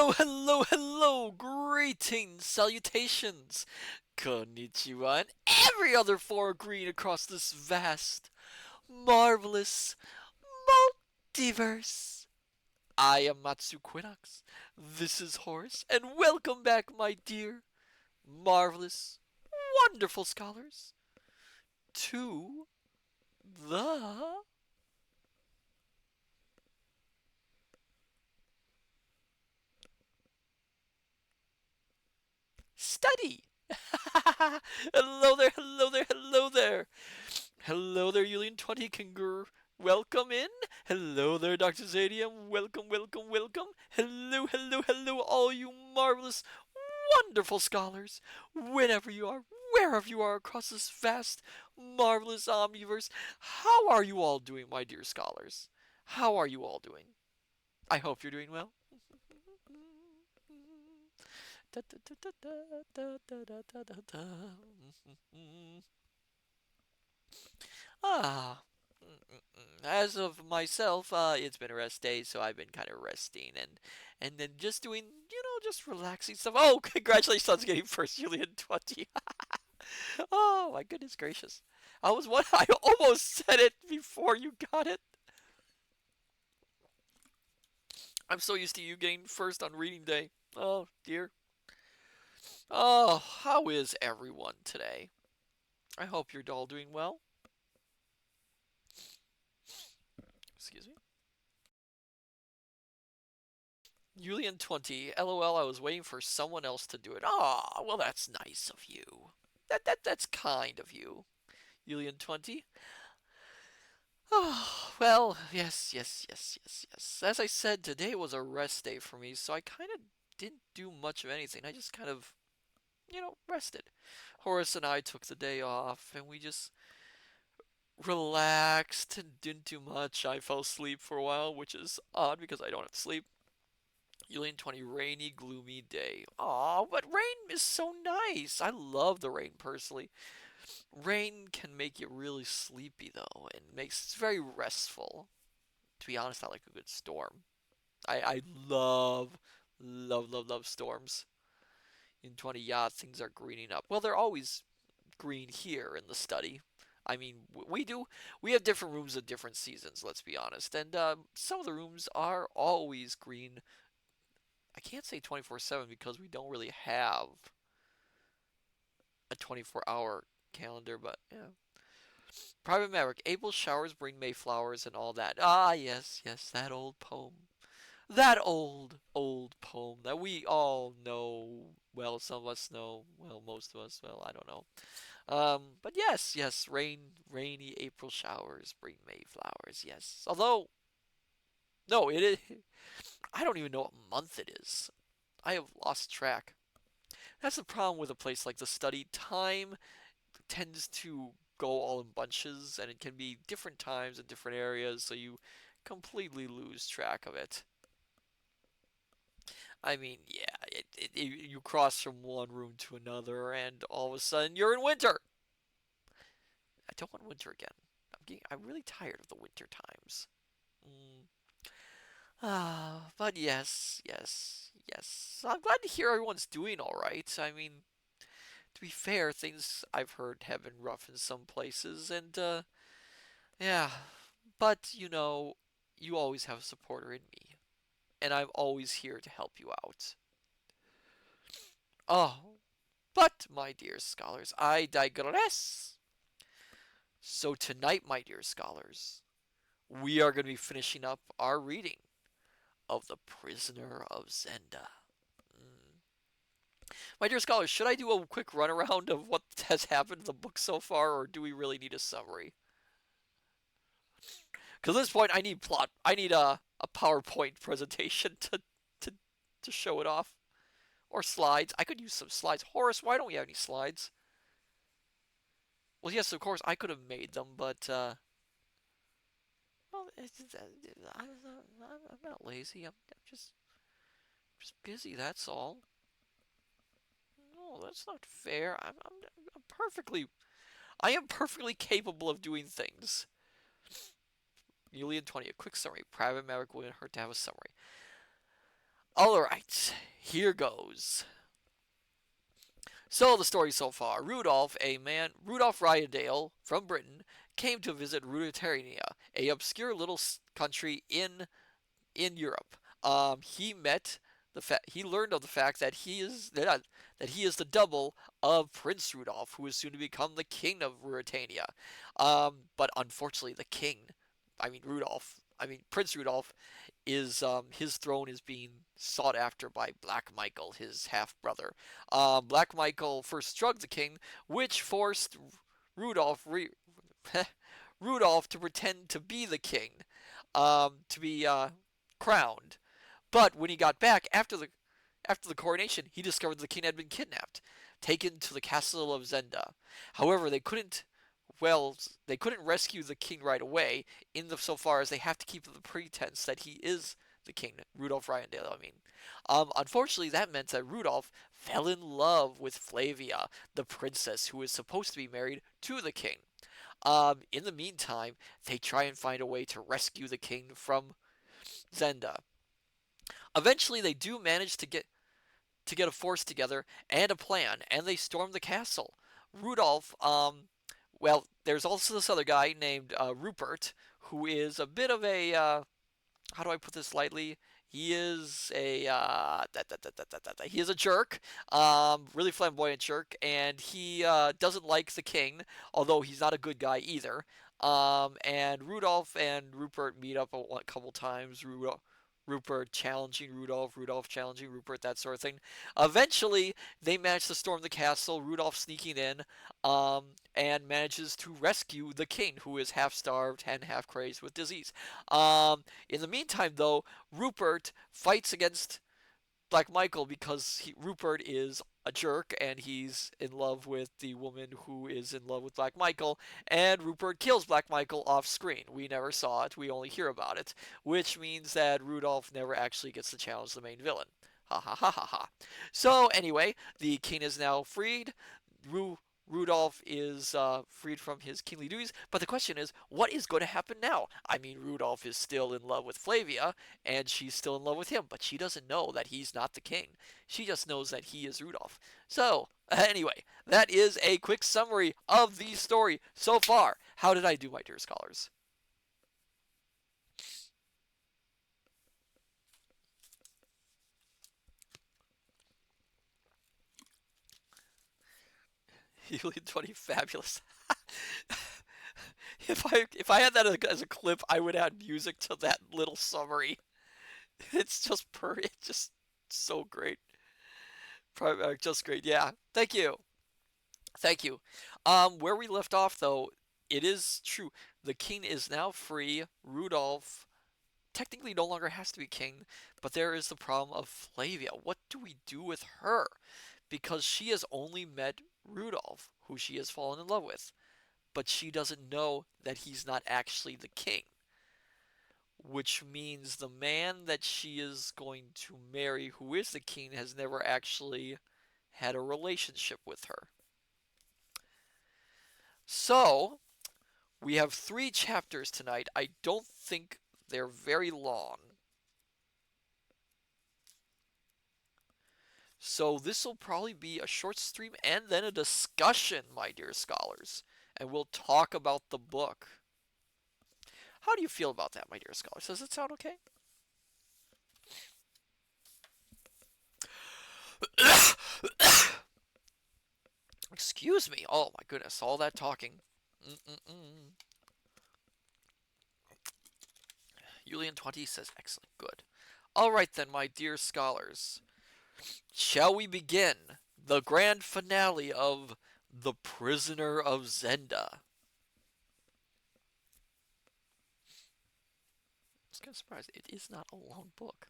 Hello, hello, hello! Greetings, salutations, konnichiwa, and every other form of green across this vast, marvelous multiverse. I am Matsu Quinox. This is Horace, and welcome back, my dear, marvelous, wonderful scholars, to the study. Hello there, hello there, hello there. Hello there, Julian 20 Kangaroo. Welcome in. Hello there, Dr. Zadium. Welcome, welcome, welcome. Hello, hello, hello, all you marvelous, wonderful scholars. Whenever you are, wherever you are across this vast, marvelous omniverse, how are you all doing, my dear scholars? How are you all doing? I hope you're doing well. Da, da, da, da, da, da, da, da, da, da. Ah, as of myself, it's been a rest day, so I've been kind of resting and then just doing, just relaxing stuff. Oh, congratulations on getting first Julian 20. Oh my goodness gracious. I almost said it before you got it. I'm so used to you getting first on reading day. Oh dear. Oh, how is everyone today? I hope you're all doing well. Excuse me. Julian 20, LOL, I was waiting for someone else to do it. Ah, well, that's nice of you. That's kind of you. Julian 20. Oh, well, yes, yes, yes, yes, yes. As I said, today was a rest day for me, so I kind of didn't do much of anything. I just kind of, rested. Horace and I took the day off, and we just relaxed and didn't do much. I fell asleep for a while, which is odd because I don't have to sleep. Julian 20, rainy, gloomy day. Aw, but rain is so nice. I love the rain personally. Rain can make you really sleepy though, and makes it's very restful. To be honest, I like a good storm. I love, love, love, love storms. In 20, yeah, things are greening up. Well, they're always green here in the study. I mean, we have different rooms at different seasons, let's be honest. And some of the rooms are always green. I can't say 24/7 because we don't really have a 24-hour calendar, but yeah. Private Maverick, April showers bring May flowers and all that. Ah, yes, yes, that old poem. That old, old poem that we all know. Well, some of us know. Well, most of us. Well, I don't know. But yes, yes, rainy April showers bring May flowers. Yes. Although, no, it is. I don't even know what month it is. I have lost track. That's the problem with a place like the study. Time tends to go all in bunches, and it can be different times in different areas, so you completely lose track of it. I mean, yeah, you cross from one room to another, and all of a sudden you're in winter. I don't want winter again. I'm really tired of the winter times. Mm. But yes, yes, yes. I'm glad to hear everyone's doing all right. I mean, to be fair, things I've heard have been rough in some places, and yeah. But you always have a supporter in me, and I'm always here to help you out. Oh, but my dear scholars, I digress. So tonight, my dear scholars, we are going to be finishing up our reading of The Prisoner of Zenda. Mm. My dear scholars, should I do a quick runaround of what has happened in the book so far, or do we really need a summary? Because at this point, I need plot. I need a PowerPoint presentation to to show it off, or slides. I could use some slides. Horace, why don't we have any slides? Well, yes, of course, I could have made them, but well, I'm not lazy. I'm just busy. That's all. No, that's not fair. I'm perfectly. I am perfectly capable of doing things. Julian 20, a quick summary. Private Maverick wouldn't hurt to have a summary. All right, here goes. So the story so far: Rudolph Ryadale from Britain, came to visit Ruritania, a obscure little country in Europe. He learned of the fact that he is the double of Prince Rudolph, who is soon to become the king of Ruritania. But unfortunately, Prince Rudolph is his throne is being sought after by Black Michael, his half brother. Black Michael first drugged the king, which forced Rudolph re- Rudolph to pretend to be the king, to be crowned. But when he got back after the coronation, he discovered the king had been kidnapped, taken to the castle of Zenda. However, they couldn't rescue the king right away, so far as they have to keep the pretense that he is the king, Rudolph Ryandale. Unfortunately, that meant that Rudolph fell in love with Flavia, the princess who is supposed to be married to the king. In the meantime, they try and find a way to rescue the king from Zenda. Eventually, they do manage to get a force together and a plan, and they storm the castle. Rudolph, there's also this other guy named Rupert, who is a bit of a how do I put this lightly? He is a he is a jerk, really flamboyant jerk, and he doesn't like the king, although he's not a good guy either. And Rudolph and Rupert meet up a couple times. Rupert challenging Rudolph, Rudolph challenging Rupert, that sort of thing. Eventually, they manage to storm the castle, Rudolph sneaking in, and manages to rescue the king, who is half starved and half crazed with disease. In the meantime, though, Rupert fights against Black Michael because Rupert is a jerk and he's in love with the woman who is in love with Black Michael, and Rupert kills Black Michael off screen. We never saw it, we only hear about it, which means that Rudolph never actually gets to challenge the main villain. Ha ha ha ha ha. So, anyway, the king is now freed. Ru- Rudolph is freed from his kingly duties, but the question is, what is going to happen now? Rudolph is still in love with Flavia, and she's still in love with him, but she doesn't know that he's not the king. She just knows that he is Rudolph. So, anyway, that is a quick summary of the story so far. How did I do, my dear scholars? Helium 20 fabulous. If I had that as a clip, I would add music to that little summary. It's just so great. Just great. Yeah. Thank you. Thank you. Where we left off, though, it is true. The king is now free. Rudolph technically no longer has to be king, but there is the problem of Flavia. What do we do with her? Because she has only met Rudolph, who she has fallen in love with, but she doesn't know that he's not actually the king, which means the man that she is going to marry, who is the king, has never actually had a relationship with her. So, we have 3 chapters tonight. I don't think they're very long. So, this will probably be a short stream and then a discussion, my dear scholars. And we'll talk about the book. How do you feel about that, my dear scholars? Does it sound okay? Excuse me. Oh my goodness, all that talking. Mm-mm-mm. Julian 20 says excellent. Good. All right then, my dear scholars. Shall we begin the grand finale of The Prisoner of Zenda? I was kind of surprised. It is not a long book.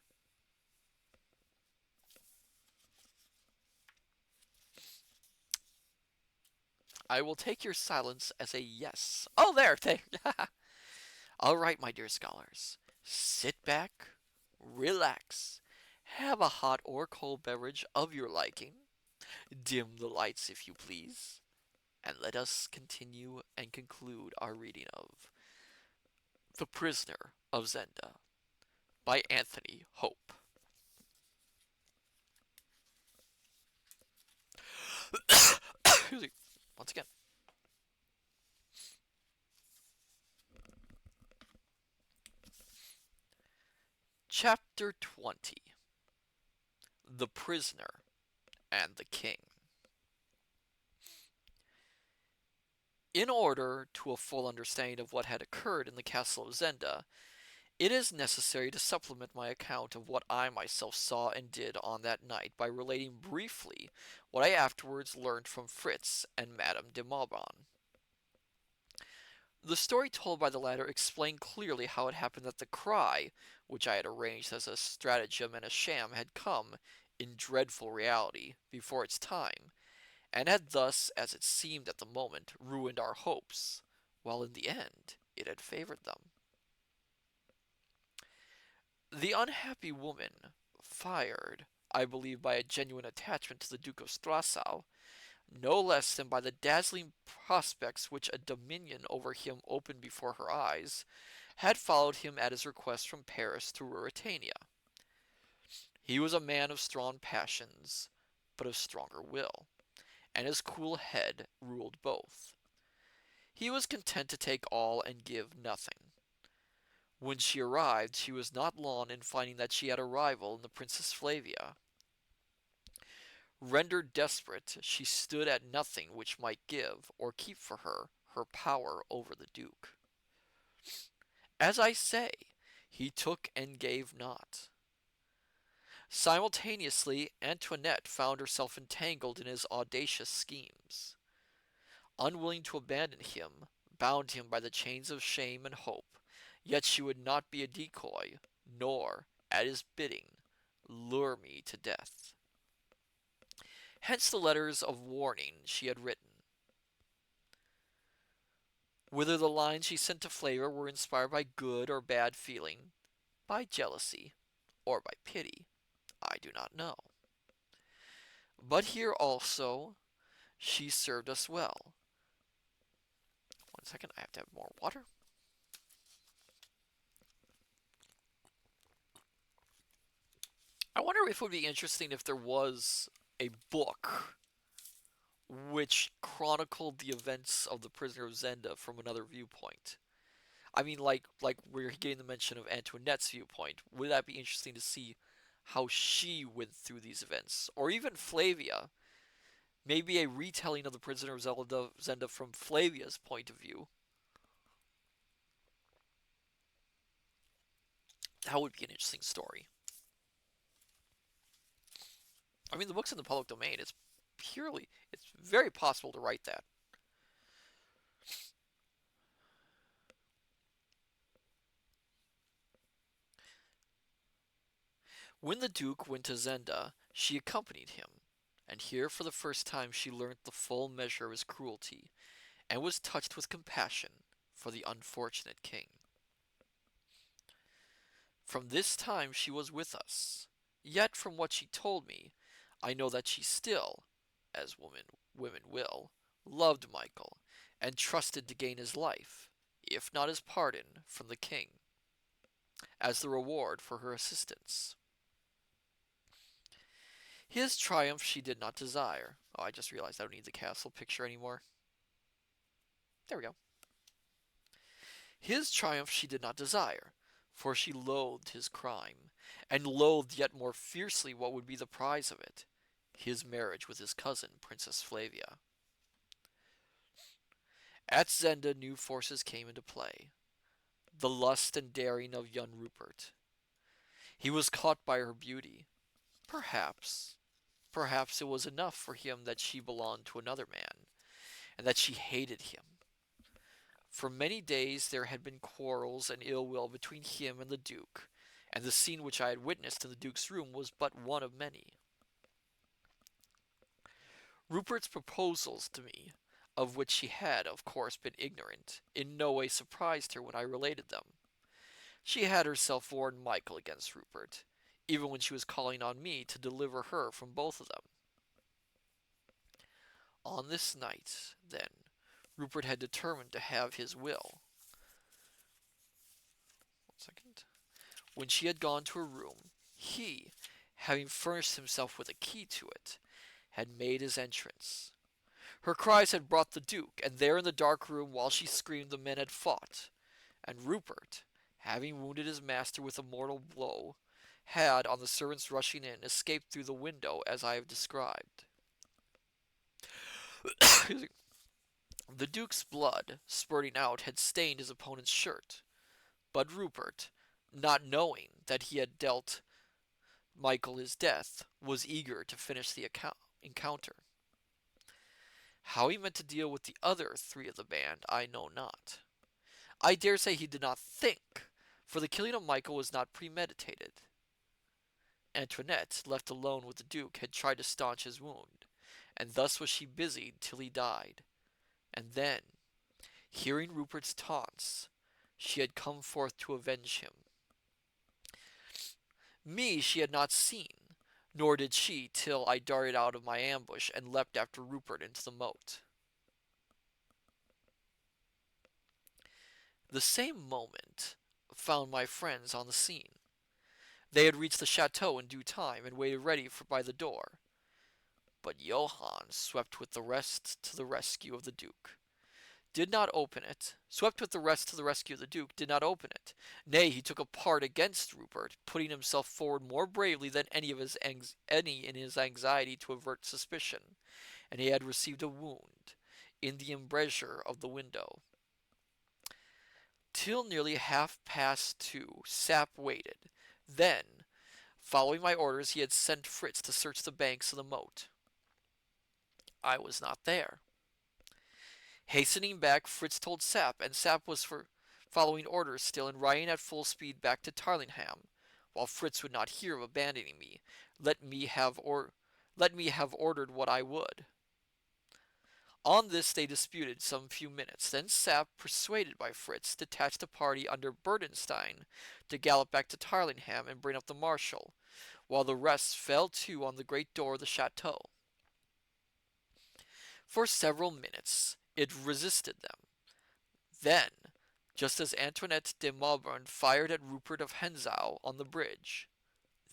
I will take your silence as a yes. Oh, there. All right, my dear scholars. Sit back, relax, have a hot or cold beverage of your liking, dim the lights if you please, and let us continue and conclude our reading of The Prisoner of Zenda by Anthony Hope. Excuse me. Once again. Chapter 20. The Prisoner and the King. In order to a full understanding of what had occurred in the castle of Zenda, it is necessary to supplement my account of what I myself saw and did on that night by relating briefly what I afterwards learned from Fritz and Madame de Maubon. The story told by the latter explained clearly how it happened that the cry, which I had arranged as a stratagem and a sham, had come, in dreadful reality, before its time, and had thus, as it seemed at the moment, ruined our hopes, while in the end it had favored them. The unhappy woman, fired, I believe, by a genuine attachment to the Duke of Strasau, no less than by the dazzling prospects which a dominion over him opened before her eyes, had followed him at his request from Paris to Ruritania. He was a man of strong passions, but of stronger will, and his cool head ruled both. He was content to take all and give nothing. When she arrived, she was not long in finding that she had a rival in the Princess Flavia. Rendered desperate, she stood at nothing which might give or keep for her her power over the Duke. As I say, he took and gave not. Simultaneously, Antoinette found herself entangled in his audacious schemes. Unwilling to abandon him, bound him by the chains of shame and hope, yet she would not be a decoy, nor, at his bidding, lure me to death. Hence the letters of warning she had written. Whether the lines she sent to Flavor were inspired by good or bad feeling, by jealousy, or by pity, I do not know. But here also she served us well. 1 second, I have to have more water. I wonder if it would be interesting if there was a book which chronicled the events of the Prisoner of Zenda from another viewpoint. I mean, like we're getting the mention of Antoinette's viewpoint. Would that be interesting to see how she went through these events, or even Flavia? Maybe a retelling of the Prisoner of Zenda from Flavia's point of view. That would be an interesting story. I mean, the book's in the public domain. It's very possible to write that. When the Duke went to Zenda, she accompanied him, and here for the first time she learnt the full measure of his cruelty, and was touched with compassion for the unfortunate king. From this time she was with us, yet from what she told me, I know that she still, as women will, loved Michael, and trusted to gain his life, if not his pardon, from the king, as the reward for her assistance. His triumph she did not desire. Oh, I just realized I don't need the castle picture anymore. There we go. His triumph she did not desire, for she loathed his crime, and loathed yet more fiercely what would be the prize of it, his marriage with his cousin, Princess Flavia. At Zenda new forces came into play. The lust and daring of young Rupert. He was caught by her beauty. Perhaps, perhaps it was enough for him that she belonged to another man, and that she hated him. For many days there had been quarrels and ill will between him and the Duke, and the scene which I had witnessed in the Duke's room was but one of many. Rupert's proposals to me, of which she had, of course, been ignorant, in no way surprised her when I related them. She had herself warned Michael against Rupert, even when she was calling on me to deliver her from both of them. On this night, then, Rupert had determined to have his will. 1 second. When she had gone to her room, he, having furnished himself with a key to it, had made his entrance. Her cries had brought the Duke, and there in the dark room, while she screamed, the men had fought. And Rupert, having wounded his master with a mortal blow, had, on the servants rushing in, escaped through the window as I have described. The Duke's blood, spurting out, had stained his opponent's shirt, but Rupert, not knowing that he had dealt Michael his death, was eager to finish the encounter. How he meant to deal with the other three of the band, I know not. I dare say he did not think, for the killing of Michael was not premeditated. Antoinette, left alone with the Duke, had tried to staunch his wound, and thus was she busied till he died. And then, hearing Rupert's taunts, she had come forth to avenge him. Me she had not seen, nor did she till I darted out of my ambush and leapt after Rupert into the moat. The same moment found my friends on the scene. They had reached the chateau in due time and waited ready by the door. But Johann swept with the rest to the rescue of the Duke. Did not open it, swept with the rest to the rescue of the Duke, did not open it. Nay, he took a part against Rupert, putting himself forward more bravely than any in his anxiety to avert suspicion, and he had received a wound in the embrasure of the window. Till nearly 2:30, Sap waited. Then, following my orders, he had sent Fritz to search the banks of the moat. I was not there. Hastening back, Fritz told Sap, and Sap was for following orders still and riding at full speed back to Tarlingham, while Fritz would not hear of abandoning me. Let me have ordered what I would. On this they disputed some few minutes. Then Sap, persuaded by Fritz, detached a party under Burdenstein to gallop back to Tarlingham and bring up the marshal, while the rest fell to on the great door of the chateau. For several minutes it resisted them. Then, just as Antoinette de Mauborne fired at Rupert of Hentzau on the bridge,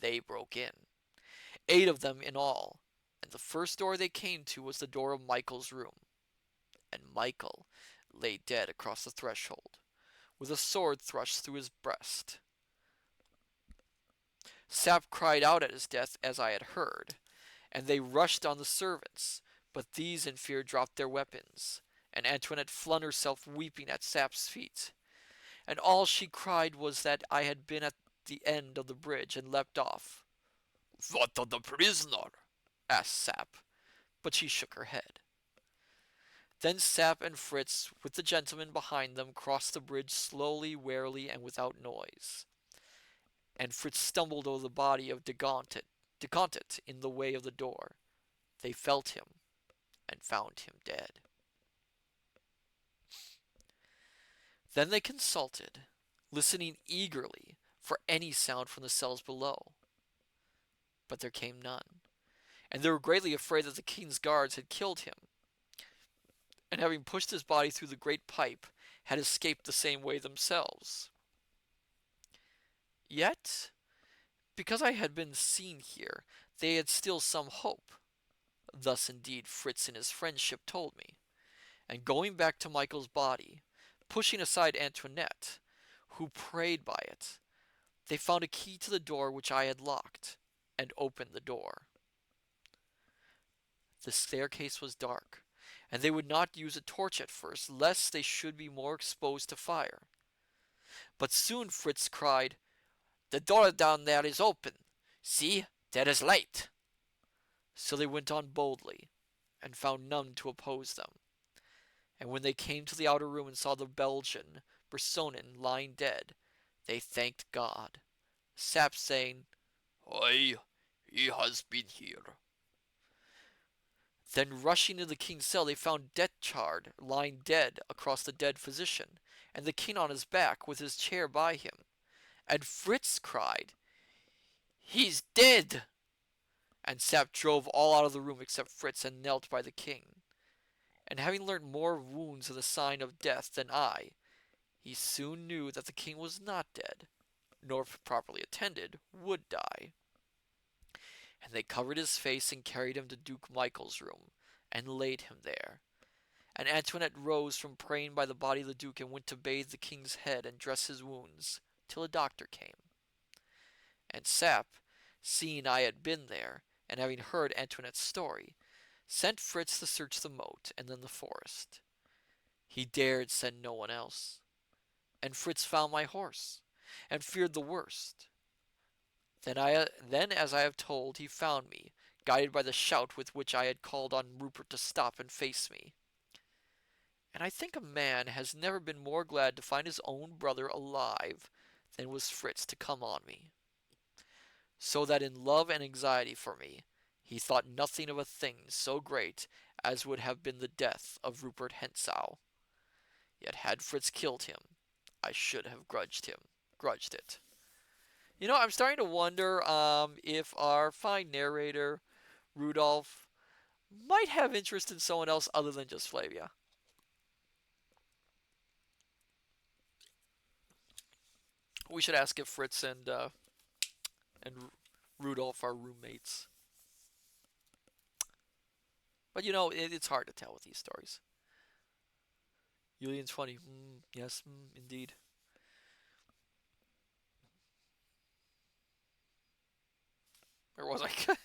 they broke in. 8 of them in all, and the first door they came to was the door of Michael's room. And Michael lay dead across the threshold, with a sword thrust through his breast. Sap cried out at his death as I had heard, and they rushed on the servants, but these in fear dropped their weapons, and Antoinette flung herself weeping at Sap's feet. And all she cried was that I had been at the end of the bridge and leapt off. "What of the prisoner?" asked Sap, but she shook her head. Then Sap and Fritz, with the gentleman behind them, crossed the bridge slowly, warily, and without noise. And Fritz stumbled over the body of Decontet in the way of the door. They felt him, and found him dead. Then they consulted, listening eagerly for any sound from the cells below. But there came none, and they were greatly afraid that the king's guards had killed him, and having pushed his body through the great pipe, had escaped the same way themselves. Yet, because I had been seen here, they had still some hope. Thus indeed Fritz in his friendship told me, and going back to Michael's body, pushing aside Antoinette, who prayed by it, they found a key to the door which I had locked, and opened the door. The staircase was dark, and they would not use a torch at first, lest they should be more exposed to fire. But soon Fritz cried, "The door down there is open. See, there is light." So they went on boldly, and found none to oppose them. And when they came to the outer room and saw the Belgian, Bersonin, lying dead, they thanked God, Sap saying, "Aye, he has been here." Then rushing into the king's cell, they found Detchard lying dead across the dead physician, and the king on his back with his chair by him. And Fritz cried, "He's dead!" And Sap drove all out of the room except Fritz and knelt by the king. And having learnt more wounds of the sign of death than I, he soon knew that the king was not dead, nor if properly attended, would die. And they covered his face and carried him to Duke Michael's room, and laid him there. And Antoinette rose from praying by the body of the Duke and went to bathe the king's head and dress his wounds, till a doctor came. And Sap, seeing I had been there, and having heard Antoinette's story, sent Fritz to search the moat and then the forest. He dared send no one else. And Fritz found my horse, and feared the worst. Then, as I have told, he found me, guided by the shout with which I had called on Rupert to stop and face me. And I think a man has never been more glad to find his own brother alive than was Fritz to come on me. So that in love and anxiety for me, he thought nothing of a thing so great as would have been the death of Rupert Hentzau. Yet had Fritz killed him, I should have grudged it. I'm starting to wonder if our fine narrator, Rudolph, might have interest in someone else other than just Flavia. We should ask if Fritz and Rudolph are roommates. But it's hard to tell with these stories. Julian's funny. Yes, indeed. Where was I?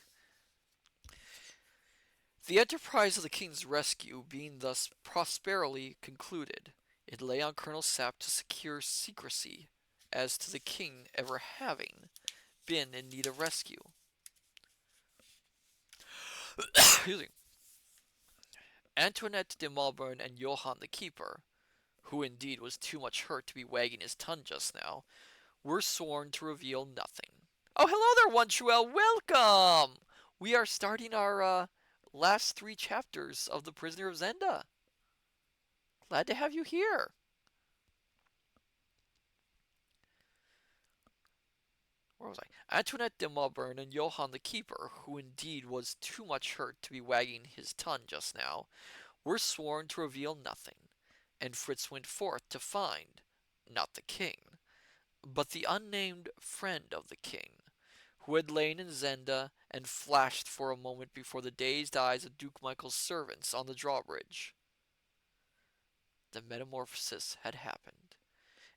The enterprise of the king's rescue being thus prosperously concluded, it lay on Colonel Sapp to secure secrecy as to the king ever having been in need of rescue. Excuse me. Antoinette de Malborn and Johann the keeper, who indeed was too much hurt to be wagging his tongue just now, were sworn to reveal nothing. Oh, hello there, One Truel. Welcome! We are starting our last 3 chapters of The Prisoner of Zenda. Glad to have you here. Where was I? Antoinette de Malborn and Johann the keeper, who indeed was too much hurt to be wagging his tongue just now, were sworn to reveal nothing, and Fritz went forth to find, not the king, but the unnamed friend of the king, who had lain in Zenda and flashed for a moment before the dazed eyes of Duke Michael's servants on the drawbridge. The metamorphosis had happened,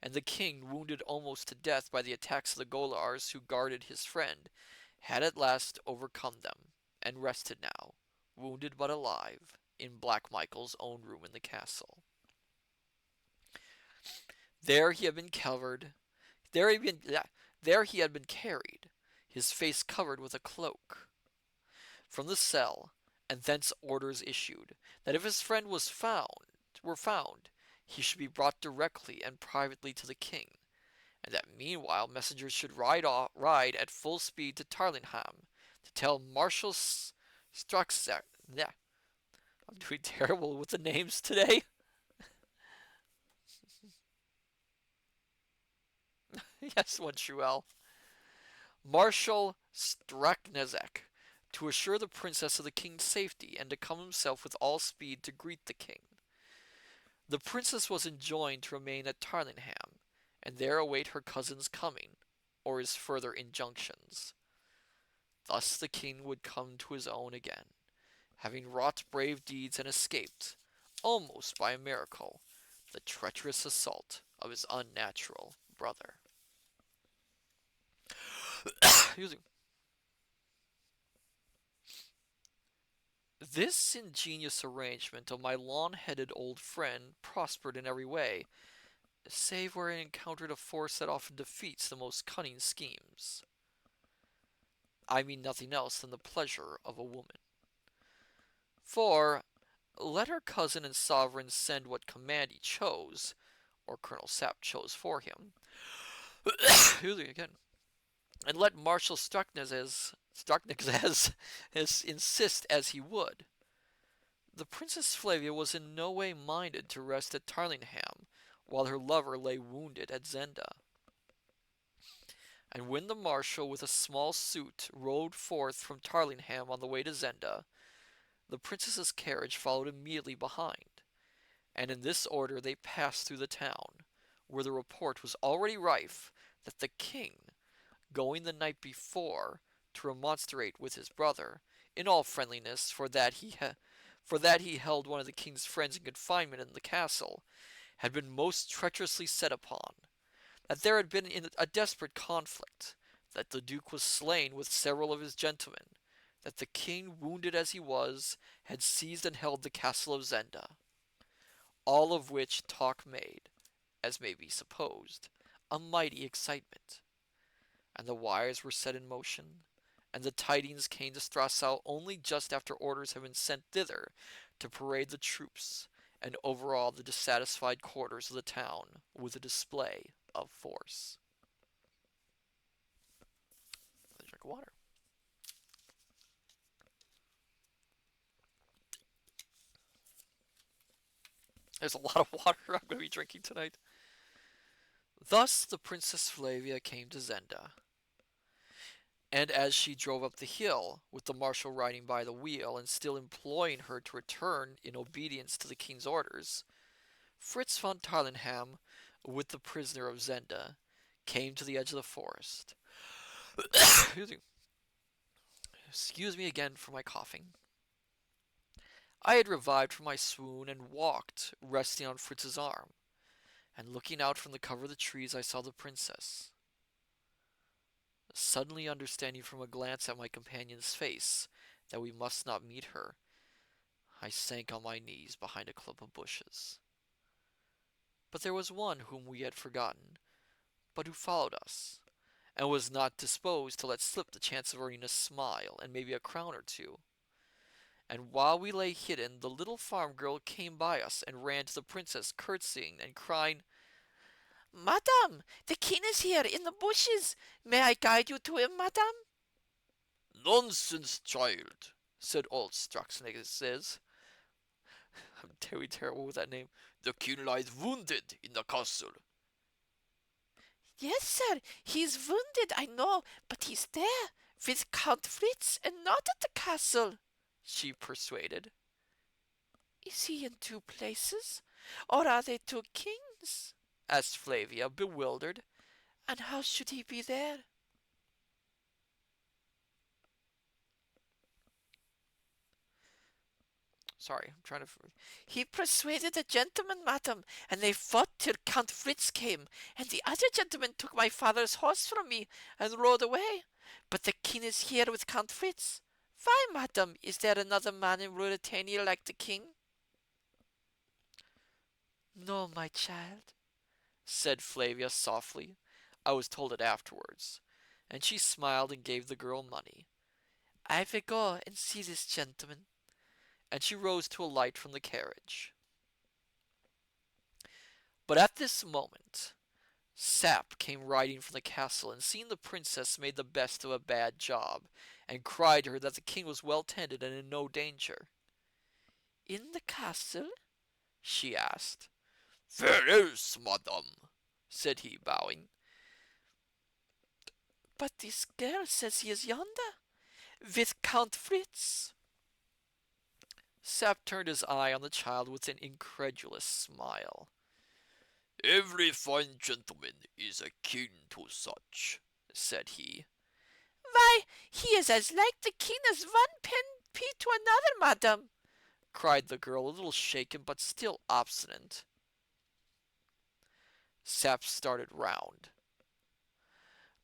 and the king, wounded almost to death by the attacks of the Golars who guarded his friend, had at last overcome them, and rested now, wounded but alive, in Black Michael's own room in the castle. There he had been covered. There he had been carried, his face covered with a cloak, from the cell, and thence orders issued that if his friend were found, he should be brought directly and privately to the king, and that meanwhile messengers should ride at full speed to Tarlingham to tell Marshal Straxer. Yeah, I'm doing terrible with the names today. Yes, one Truel. Marshal Straknezek, to assure the princess of the king's safety, and to come himself with all speed to greet the king. The princess was enjoined to remain at Tarlingham, and there await her cousin's coming, or his further injunctions. Thus the king would come to his own again, having wrought brave deeds and escaped, almost by a miracle, the treacherous assault of his unnatural brother. This ingenious arrangement of my lawn-headed old friend prospered in every way, save where it encountered a force that often defeats the most cunning schemes. I mean nothing else than the pleasure of a woman. For, let her cousin and sovereign send what command he chose, or Colonel Sapp chose for him, again, and let Marshal Struckness insist as he would. The Princess Flavia was in no way minded to rest at Tarlingham, while her lover lay wounded at Zenda. And when the marshal with a small suite rode forth from Tarlingham on the way to Zenda, the princess's carriage followed immediately behind, and in this order they passed through the town, where the report was already rife that the king, going the night before to remonstrate with his brother, in all friendliness, for that he held one of the king's friends in confinement in the castle, had been most treacherously set upon, that there had been a desperate conflict, that the duke was slain with several of his gentlemen, that the king, wounded as he was, had seized and held the castle of Zenda. All of which talk made, as may be supposed, a mighty excitement, and the wires were set in motion, and the tidings came to Strassau only just after orders had been sent thither to parade the troops and overawe the dissatisfied quarters of the town with a display of force. I drink water. There's a lot of water I'm going to be drinking tonight. Thus the Princess Flavia came to Zenda, and as she drove up the hill, with the marshal riding by the wheel and still imploring her to return in obedience to the king's orders, Fritz von Tarlenham, with the prisoner of Zenda, came to the edge of the forest. Excuse me. Excuse me again for my coughing. I had revived from my swoon and walked, resting on Fritz's arm, and looking out from the cover of the trees I saw the princess. Suddenly understanding from a glance at my companion's face that we must not meet her, I sank on my knees behind a clump of bushes. But there was one whom we had forgotten, but who followed us, and was not disposed to let slip the chance of earning a smile and maybe a crown or two. And while we lay hidden, the little farm girl came by us and ran to the princess, curtsying and crying, "Madam, the king is here in the bushes. May I guide you to him, madam?" "Nonsense, child," said old Straxnegges. I'm very terrible with that name. "The king lies wounded in the castle." "Yes, sir, he's wounded, I know, but he's there, with Count Fritz, and not at the castle," she persuaded. "Is he in two places, or are they two kings?" asked Flavia, bewildered. "And how should he be there?" Sorry, I'm trying to. "He persuaded a gentleman, madam, and they fought till Count Fritz came, and the other gentleman took my father's horse from me and rode away. But the king is here with Count Fritz. Why, madam, is there another man in Ruritania like the king?" "No, my child," said Flavia softly. I was told it afterwards, and she smiled and gave the girl money. "I will go and see this gentleman," and she rose to alight from the carriage. But at this moment Sap came riding from the castle, and seeing the princess made the best of a bad job, and cried to her that the king was well tended and in no danger. "In the castle?" she asked. "Where else, madam?" said he, bowing. "But this girl says he is yonder, with Count Fritz." Sap turned his eye on the child with an incredulous smile. "Every fine gentleman is akin to such," said he. "Why, he is as like the king as one pea to another, madam," cried the girl, a little shaken but still obstinate. Sap started round.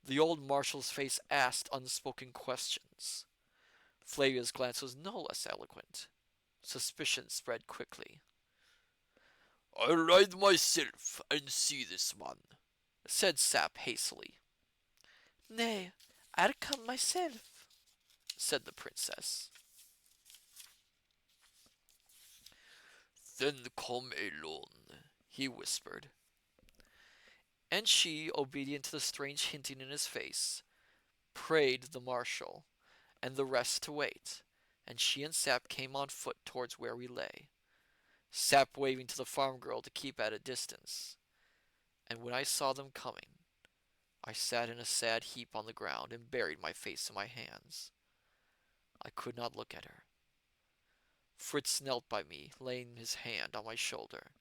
The old marshal's face asked unspoken questions. Flavia's glance was no less eloquent. Suspicion spread quickly. "I'll ride myself and see this man," said Sap hastily. "Nay, I'll come myself," said the princess. "Then come alone," he whispered. And she, obedient to the strange hinting in his face, prayed the marshal and the rest to wait, and she and Sap came on foot towards where we lay, Sap waving to the farm girl to keep at a distance. And when I saw them coming, I sat in a sad heap on the ground and buried my face in my hands. I could not look at her. Fritz knelt by me, laying his hand on my shoulder.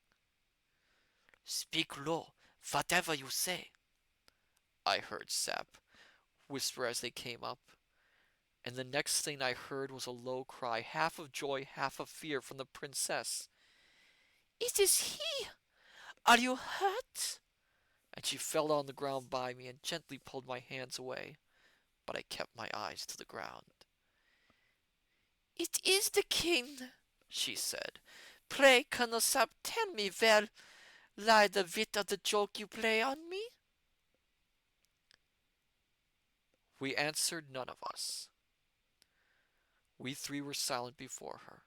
"Speak low, whatever you say," I heard Sap whisper as they came up. And the next thing I heard was a low cry, half of joy, half of fear, from the princess. "It is he! Are you hurt?" And she fell on the ground by me and gently pulled my hands away, but I kept my eyes to the ground. "It is the king," she said. "Pray, Colonel Sap, tell me where lie the wit of the joke you play on me?" We answered none of us. We three were silent before her.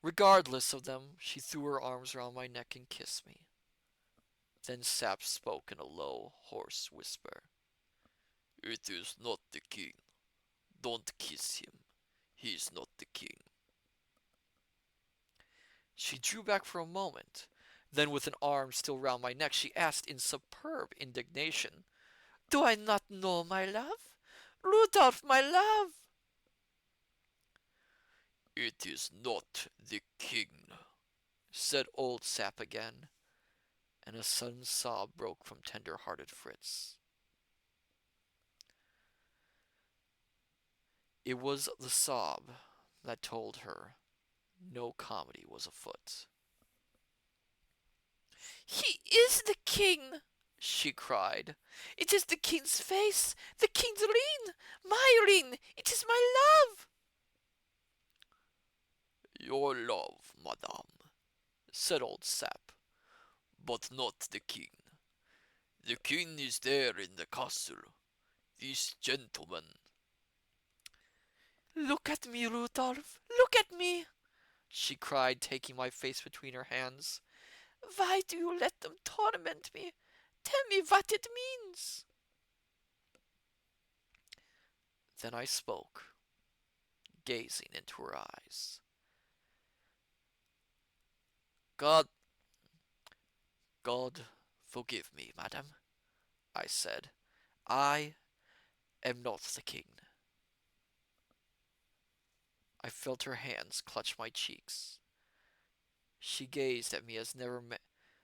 Regardless of them, she threw her arms around my neck and kissed me. Then Sap spoke in a low, hoarse whisper. "It is not the king. Don't kiss him. He is not the king." She drew back for a moment. Then, with an arm still round my neck, she asked in superb indignation, "Do I not know, my love? Rudolph, my love!" "It is not the king," said old Sap again, and a sudden sob broke from tender-hearted Fritz. It was the sob that told her no comedy was afoot. "He is the king!" she cried. "It is the king's face, the king's ring, my ring! It is my love!" "Your love, madame," said old Sap, "but not the king. The king is there in the castle. This gentleman—" "Look at me, Rudolph! Look at me!" she cried, taking my face between her hands. "Why do you let them torment me? Tell me what it means." Then I spoke, gazing into her eyes. "God, God, forgive me, madam," I said. "I am not the king." I felt her hands clutch my cheeks. She gazed at me as never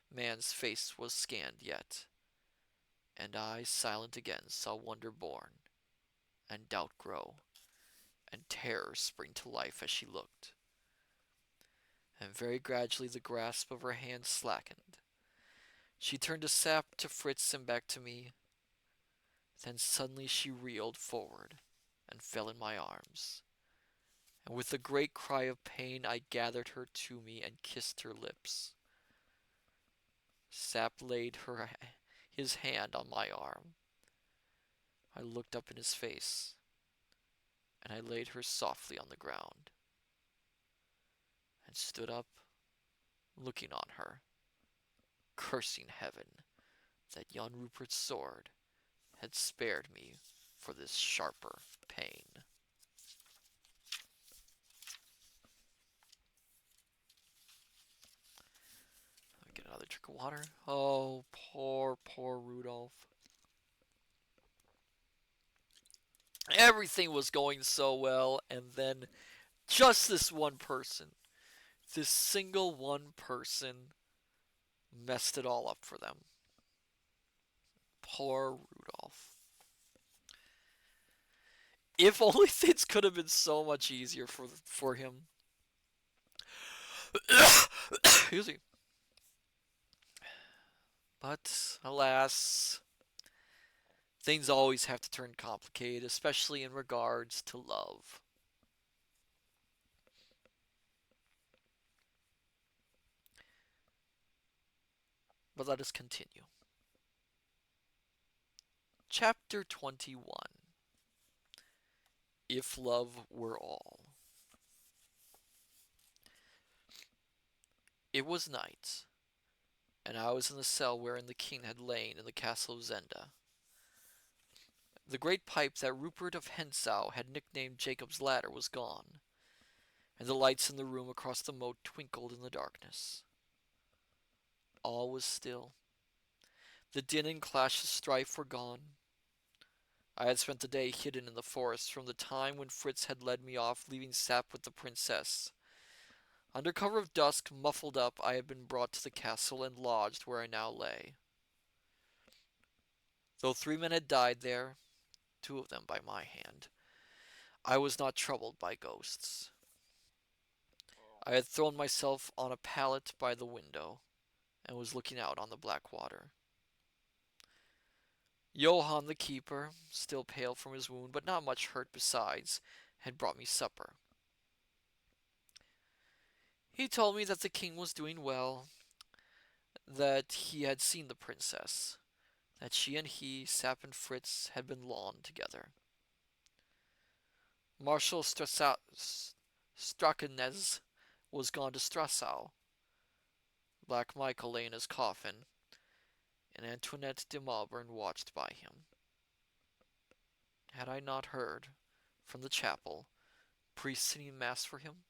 man's face was scanned yet, and I, silent again, saw wonder born, and doubt grow, and terror spring to life as she looked. And very gradually the grasp of her hand slackened. She turned to Sap, to Fritz, and back to me. Then suddenly she reeled forward and fell in my arms. And with a great cry of pain I gathered her to me and kissed her lips. Sap laid his hand on my arm. I looked up in his face, and I laid her softly on the ground, and stood up, looking on her, cursing heaven that young Rupert's sword had spared me for this sharper pain. Let me get another drink of water. Oh, poor Rudolph. Everything was going so well, and then just this one person, this single one person, messed it all up for them. Poor Rudolph. If only things could have been so much easier for him. Excuse me. But alas, things always have to turn complicated, especially in regards to love. But let us continue. Chapter 21. If Love Were All. It was night, and I was in the cell wherein the king had lain in the castle of Zenda. The great pipe that Rupert of Hentzau had nicknamed Jacob's Ladder was gone, and the lights in the room across the moat twinkled in the darkness. All was still. The din and clash of strife were gone. I had spent the day hidden in the forest from the time when Fritz had led me off, leaving Sap with the princess. Under cover of dusk, muffled up, I had been brought to the castle and lodged where I now lay. Though 3 men had died there, 2 of them by my hand, I was not troubled by ghosts. I had thrown myself on a pallet by the window and was looking out on the black water. Johann the keeper, still pale from his wound, but not much hurt besides, had brought me supper. He told me that the king was doing well, that he had seen the princess, that she and he, Sap and Fritz, had been lawn together. Marshal Strakenez was gone to Strassau. Black Michael lay in his coffin, and Antoinette de Malborn watched by him. Had I not heard, from the chapel, priests singing mass for him?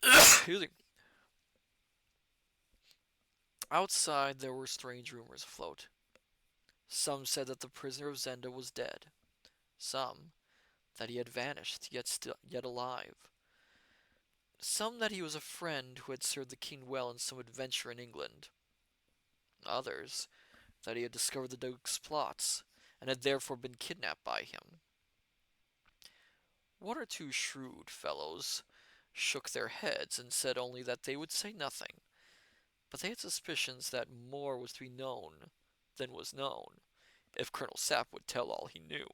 Excuse me. Outside there were strange rumors afloat. Some said that the prisoner of Zenda was dead. Some that he had vanished, yet alive. Some that he was a friend who had served the king well in some adventure in England. Others that he had discovered the Duke's plots, and had therefore been kidnapped by him. One or two shrewd fellows shook their heads and said only that they would say nothing, but they had suspicions that more was to be known than was known, if Colonel Sapp would tell all he knew.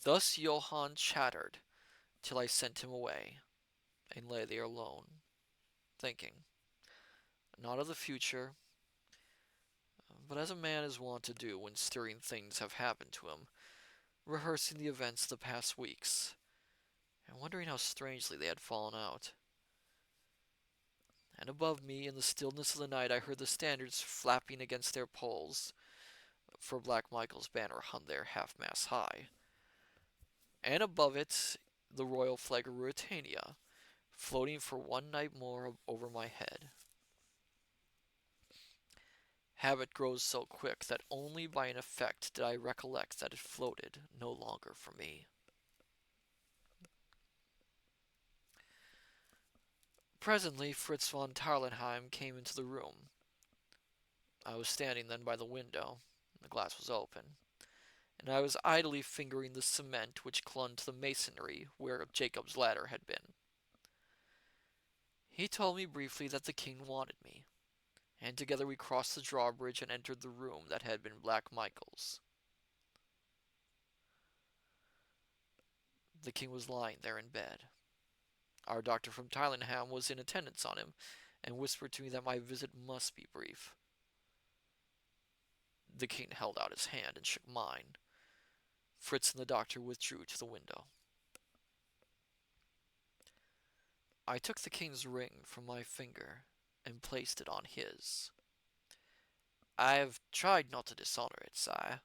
Thus Johann chattered till I sent him away, and lay there alone, thinking, not of the future, but as a man is wont to do when stirring things have happened to him, rehearsing the events of the past weeks, and wondering how strangely they had fallen out. And above me, in the stillness of the night, I heard the standards flapping against their poles, for Black Michael's banner hung there half-mast high, and above it the royal flag of Ruritania, floating for one night more over my head. Habit grows so quick that only by an effect did I recollect that it floated no longer for me. Presently Fritz von Tarlenheim came into the room. I was standing then by the window. The glass was open, and I was idly fingering the cement which clung to the masonry where Jacob's ladder had been. He told me briefly that the king wanted me, and together we crossed the drawbridge and entered the room that had been Black Michael's. The king was lying there in bed. Our doctor from Tylenham was in attendance on him, and whispered to me that my visit must be brief. The king held out his hand and shook mine. Fritz and the doctor withdrew to the window. I took the king's ring from my finger and placed it on his. "I have tried not to dishonor it, sire,"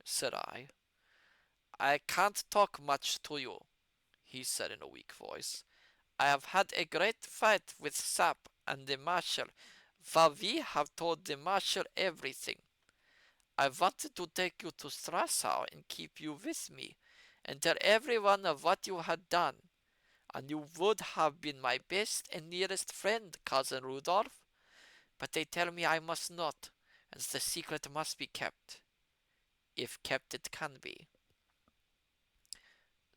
said I. "I can't talk much to you," he said in a weak voice. "I have had a great fight with Sap and the marshal, for we have told the marshal everything. I wanted to take you to Strassau and keep you with me, and tell everyone of what you had done, and you would have been my best and nearest friend, cousin Rudolph. But they tell me I must not, and the secret must be kept, if kept it can be."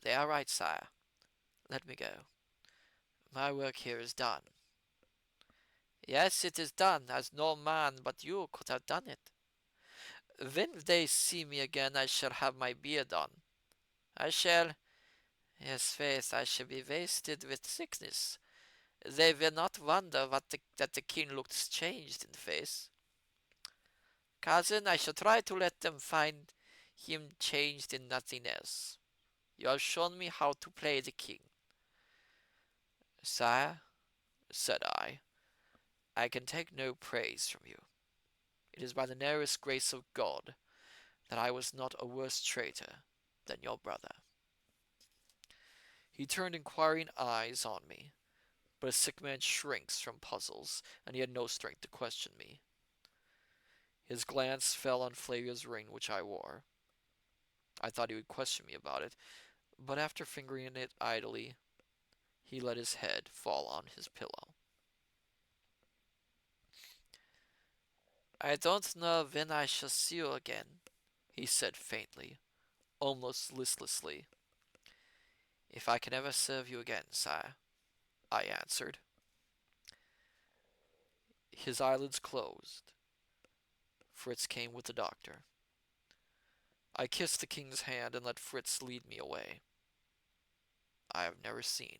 "They are right, sire. Let me go. My work here is done." "Yes, it is done, as no man but you could have done it. When they see me again, I shall have my beard on. I shall, yes, faith, I shall be wasted with sickness. They will not wonder that the king looked changed in face. Cousin, I shall try to let them find him changed in nothing else. You have shown me how to play the king." "Sire," said I can take no praise from you. It is by the narrowest grace of God that I was not a worse traitor than your brother." He turned inquiring eyes on me, but a sick man shrinks from puzzles, and he had no strength to question me. His glance fell on Flavia's ring, which I wore. I thought he would question me about it, but after fingering it idly, he let his head fall on his pillow. "I don't know when I shall see you again," he said faintly, almost listlessly. If I can ever serve you again, sire, I answered. His eyelids closed. Fritz came with the doctor. I kissed the king's hand and let Fritz lead me away. I have never seen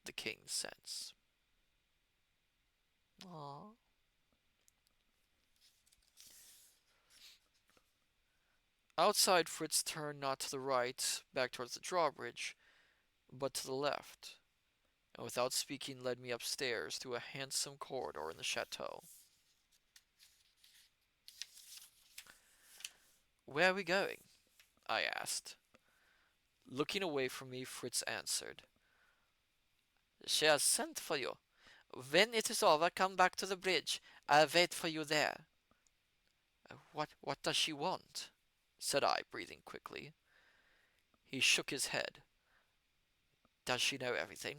the king since. Aww. Outside, Fritz turned not to the right, back towards the drawbridge, but to the left, and without speaking led me upstairs through a handsome corridor in the chateau. Where are we going? I asked. Looking away from me, Fritz answered. She has sent for you. When it is over, come back to the bridge. I'll wait for you there. What does she want? Said I, breathing quickly. He shook his head. Does she know everything?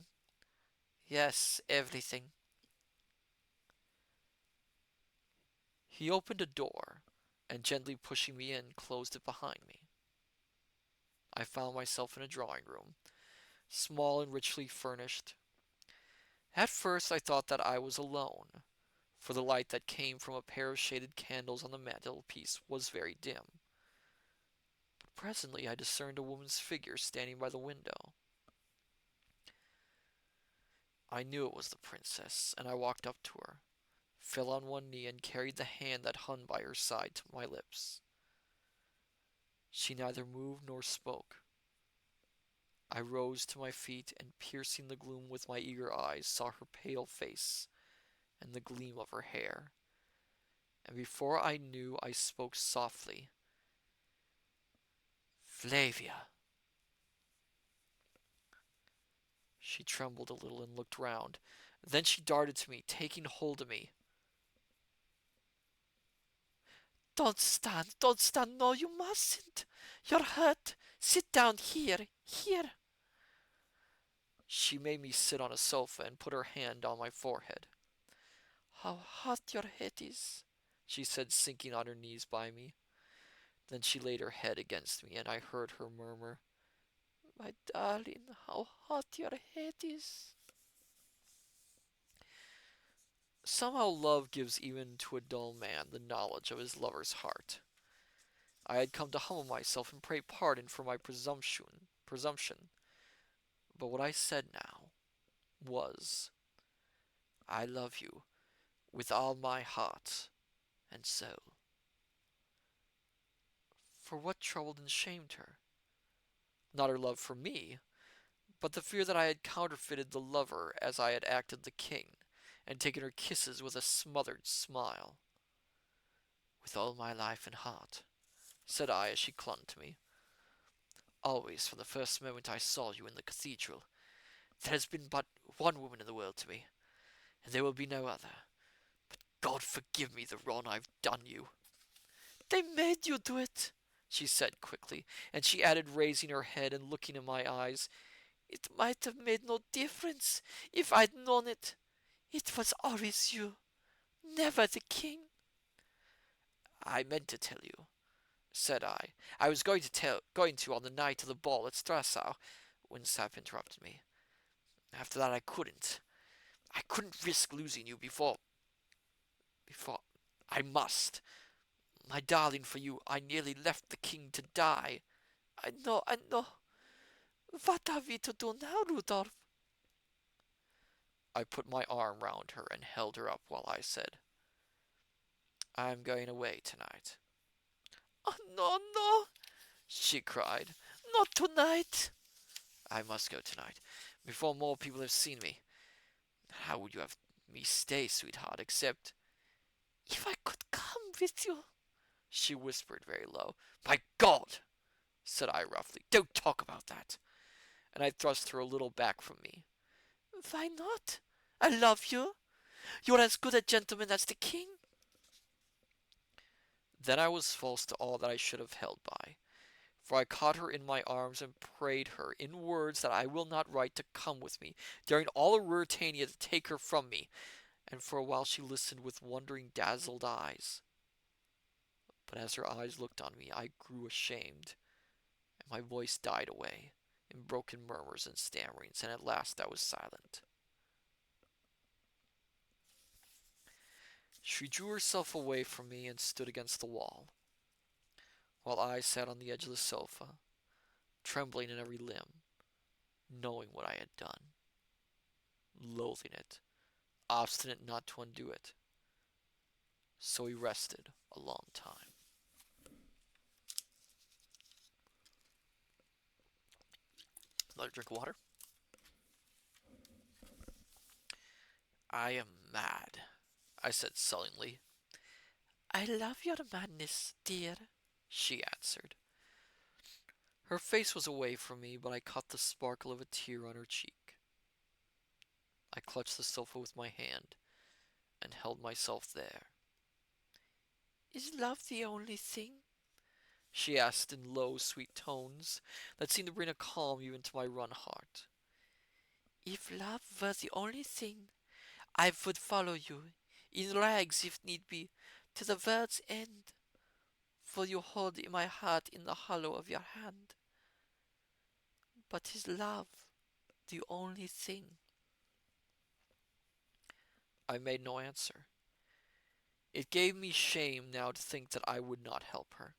Yes, everything. He opened a door and, gently pushing me in, closed it behind me. I found myself in a drawing room, small and richly furnished. At first I thought that I was alone, for the light that came from a pair of shaded candles on the mantelpiece was very dim. But presently I discerned a woman's figure standing by the window. I knew it was the princess, and I walked up to her, fell on one knee, and carried the hand that hung by her side to my lips. She neither moved nor spoke. I rose to my feet and, piercing the gloom with my eager eyes, saw her pale face and the gleam of her hair. And before I knew, I spoke softly. Flavia. She trembled a little and looked round. Then she darted to me, taking hold of me. Don't stand, no, you mustn't. You're hurt. Sit down here. She made me sit on a sofa and put her hand on my forehead. How hot your head is, she said, sinking on her knees by me. Then she laid her head against me, and I heard her murmur, My darling, how hot your head is. Somehow love gives even to a dull man the knowledge of his lover's heart. I had come to humble myself and pray pardon for my presumption. But what I said now was, I love you with all my heart and soul. For what troubled and shamed her? Not her love for me, but the fear that I had counterfeited the lover as I had acted the king, and taken her kisses with a smothered smile. With all my life and heart, said I as she clung to me. Always, from the first moment I saw you in the cathedral, there has been but one woman in the world to me, and there will be no other. But God forgive me the wrong I've done you. They made you do it, she said quickly, and she added, raising her head and looking in my eyes, It might have made no difference if I'd known it. It was always you, never the king. I meant to tell you, said I. I was going to on the night of the ball at Strassau, when Sap interrupted me. After that I couldn't. I couldn't risk losing you before I must. My darling, for you I nearly left the king to die. I know. What are we to do now, Rudolph? I put my arm round her and held her up while I said, I'm going away tonight. Oh, no, she cried. Not tonight. I must go tonight, before more people have seen me. How would you have me stay, sweetheart, except if I could come with you? She whispered very low. My God, said I roughly, don't talk about that. And I thrust her a little back from me. Why not? I love you. You're as good a gentleman as the king. Then I was false to all that I should have held by, for I caught her in my arms and prayed her, in words that I will not write, to come with me, daring all Ruritania to take her from me, and for a while she listened with wondering, dazzled eyes. But as her eyes looked on me, I grew ashamed, and my voice died away in broken murmurs and stammerings, and at last I was silent. She drew herself away from me and stood against the wall, while I sat on the edge of the sofa, trembling in every limb, knowing what I had done, loathing it, obstinate not to undo it. So we rested a long time. Another drink of water. I am mad, I said sullenly. I love your madness, dear, she answered. Her face was away from me, but I caught the sparkle of a tear on her cheek. I clutched the sofa with my hand and held myself there. Is love the only thing? She asked in low, sweet tones that seemed to bring a calm even to my run heart. If love were the only thing, I would follow you, in rags if need be, to the world's end, for you hold in my heart in the hollow of your hand. But is love the only thing? I made no answer. It gave me shame now to think that I would not help her.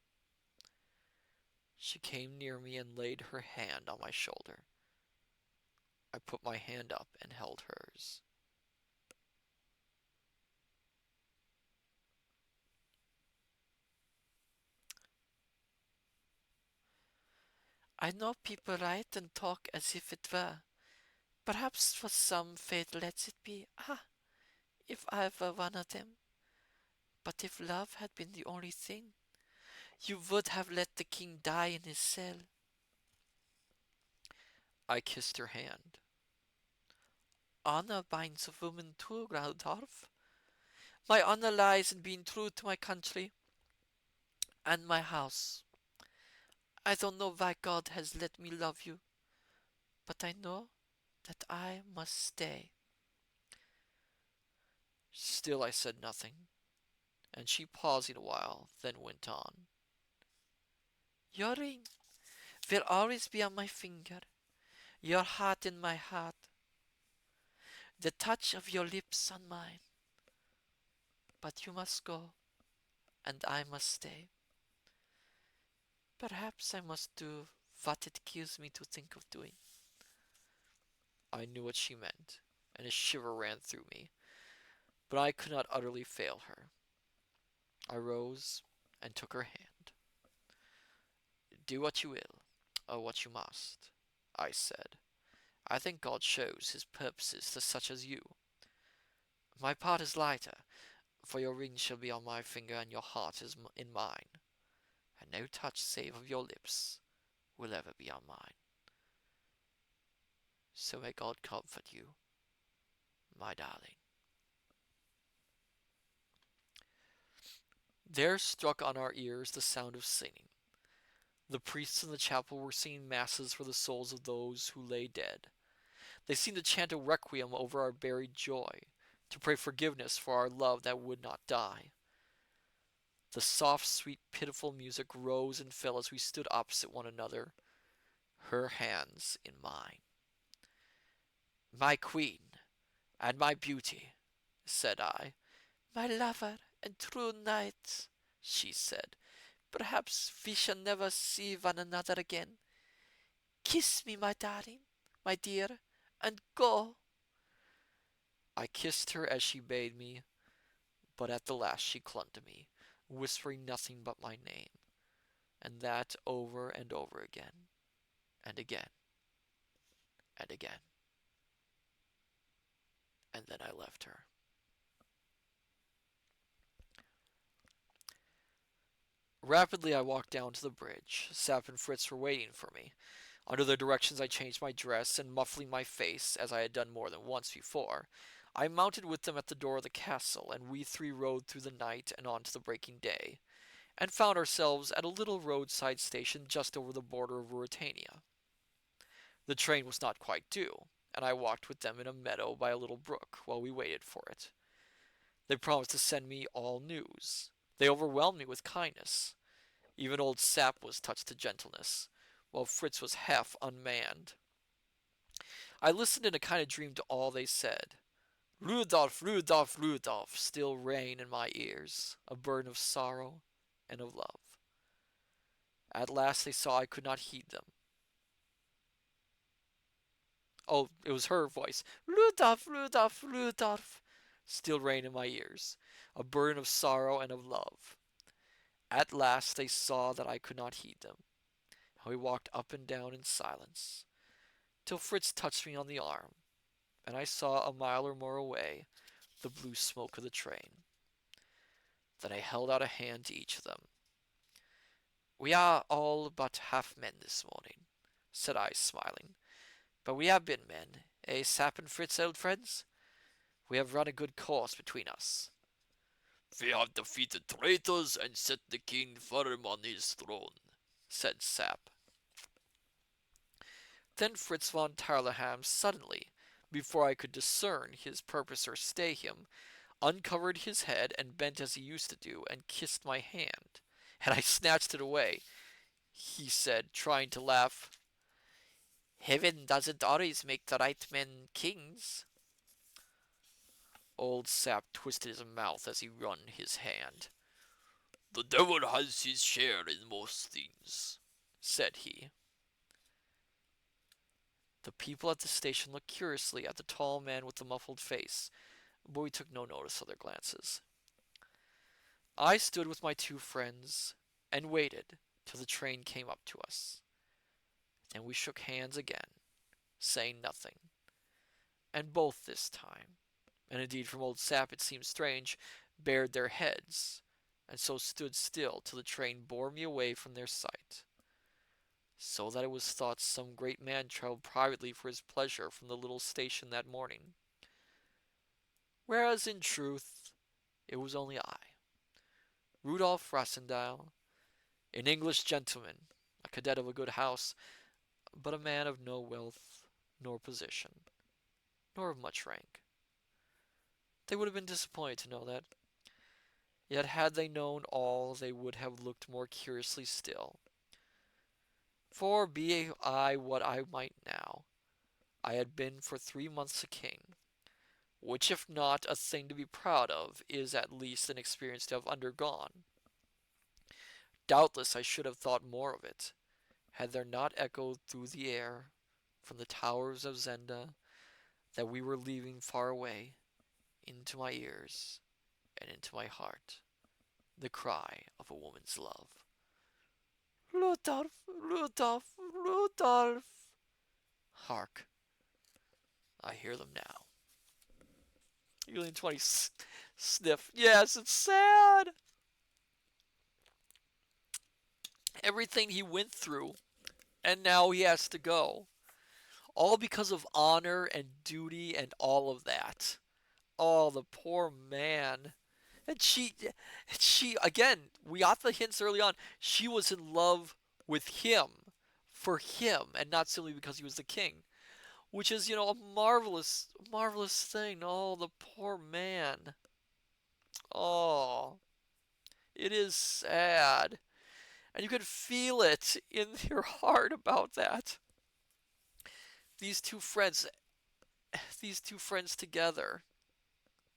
She came near me and laid her hand on my shoulder. I put my hand up and held hers. I know people write and talk as if it were. Perhaps for some fate lets it be. Ah, if I were one of them. But if love had been the only thing, you would have let the king die in his cell. I kissed her hand. Honor binds a woman too, Rudolph. My honor lies in being true to my country and my house. I don't know why God has let me love you, but I know that I must stay. Still I said nothing, and she pausing a while, then went on. Your ring will always be on my finger, your heart in my heart, the touch of your lips on mine. But you must go, and I must stay. Perhaps I must do what it kills me to think of doing. I knew what she meant, and a shiver ran through me, but I could not utterly fail her. I rose and took her hand. Do what you will, or what you must, I said. I think God shows his purposes to such as you. My part is lighter, for your ring shall be on my finger and your heart is in mine, and no touch save of your lips will ever be on mine. So may God comfort you, my darling. There struck on our ears the sound of singing. The priests in the chapel were singing masses for the souls of those who lay dead. They seemed to chant a requiem over our buried joy, to pray forgiveness for our love that would not die. The soft, sweet, pitiful music rose and fell as we stood opposite one another, her hands in mine. My queen and my beauty, said I. My lover and true knight, she said. Perhaps we shall never see one another again. Kiss me, my darling, my dear, and go. I kissed her as she bade me, but at the last she clung to me, whispering nothing but my name, and that over and over again, and again, and again. And then I left her. Rapidly I walked down to the bridge. Sap and Fritz were waiting for me. Under their directions I changed my dress, and muffling my face, as I had done more than once before, I mounted with them at the door of the castle, and we three rode through the night and on to the breaking day, and found ourselves at a little roadside station just over the border of Ruritania. The train was not quite due, and I walked with them in a meadow by a little brook while we waited for it. They promised to send me all news. They overwhelmed me with kindness. Even old Sap was touched to gentleness, while Fritz was half unmanned. I listened in a kind of dream to all they said. Rudolph, Rudolph, Rudolph still rang in my ears, a burden of sorrow and of love. At last they saw I could not heed them. Oh, it was her voice. Rudolph, Rudolph, Rudolph still rang in my ears, a burden of sorrow and of love. At last they saw that I could not heed them, and we walked up and down in silence, till Fritz touched me on the arm, and I saw a mile or more away the blue smoke of the train. Then I held out a hand to each of them. We are all but half men this morning, said I, smiling. But we have been men, eh, Sap and Fritz, old friends? We have run a good course between us. We have defeated traitors and set the king firm on his throne, said Sap. Then Fritz von Tarleham suddenly, before I could discern his purpose or stay him, uncovered his head and bent as he used to do, and kissed my hand. And I snatched it away. He said, trying to laugh, Heaven doesn't always make the right men kings. Old Sap twisted his mouth as he wrung his hand. The devil has his share in most things, said he. The people at the station looked curiously at the tall man with the muffled face, but we took no notice of their glances. I stood with my two friends and waited till the train came up to us. Then we shook hands again, saying nothing. And both this time, and indeed from old Sap it seemed strange, bared their heads, and so stood still till the train bore me away from their sight, so that it was thought some great man travelled privately for his pleasure from the little station that morning, whereas in truth it was only I, Rudolph Rassendyll, an English gentleman, a cadet of a good house, but a man of no wealth nor position, nor of much rank. They would have been disappointed to know that. Yet had they known all, they would have looked more curiously still. For be I what I might now, I had been for 3 months a king, which if not a thing to be proud of, is at least an experience to have undergone. Doubtless I should have thought more of it, had there not echoed through the air, from the towers of Zenda, that we were leaving far away, into my ears and into my heart, the cry of a woman's love. Rudolph, Rudolph, Rudolph. Hark, I hear them now. Alien 20 sniff. Yes, it's sad. Everything he went through, and now he has to go. All because of honor and duty and all of that. Oh, the poor man. And she again, we got the hints early on. She was in love with him, for him, and not simply because he was the king. Which is, a marvelous, marvelous thing. Oh, the poor man. Oh, it is sad. And you can feel it in your heart about that. These two friends, these two friends together.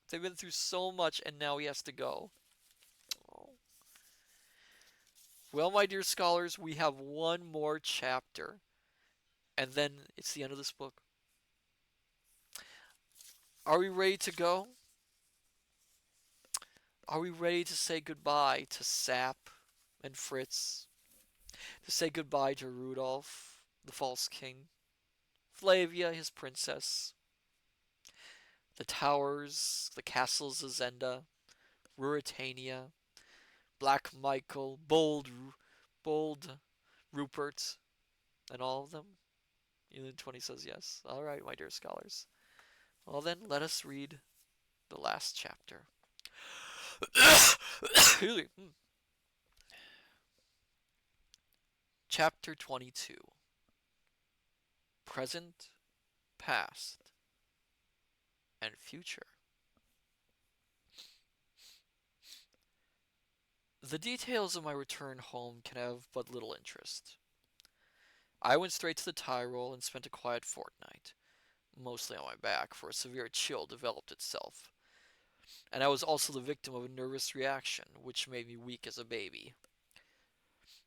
They've been through so much, and now he has to go. Oh. Well, my dear scholars, we have one more chapter, and then it's the end of this book. Are we ready to go? Are we ready to say goodbye to Sap and Fritz? To say goodbye to Rudolph, the false king? Flavia, his princess? The towers, the castles of Zenda, Ruritania, Black Michael, bold Rupert, and all of them? Alien 20 says yes. All right, my dear scholars. Well, then, let us read the last chapter. Chapter 22. Present, Past, and Future. The details of my return home can have but little interest. I went straight to the Tyrol and spent a quiet fortnight, mostly on my back, for a severe chill developed itself, and I was also the victim of a nervous reaction which made me weak as a baby.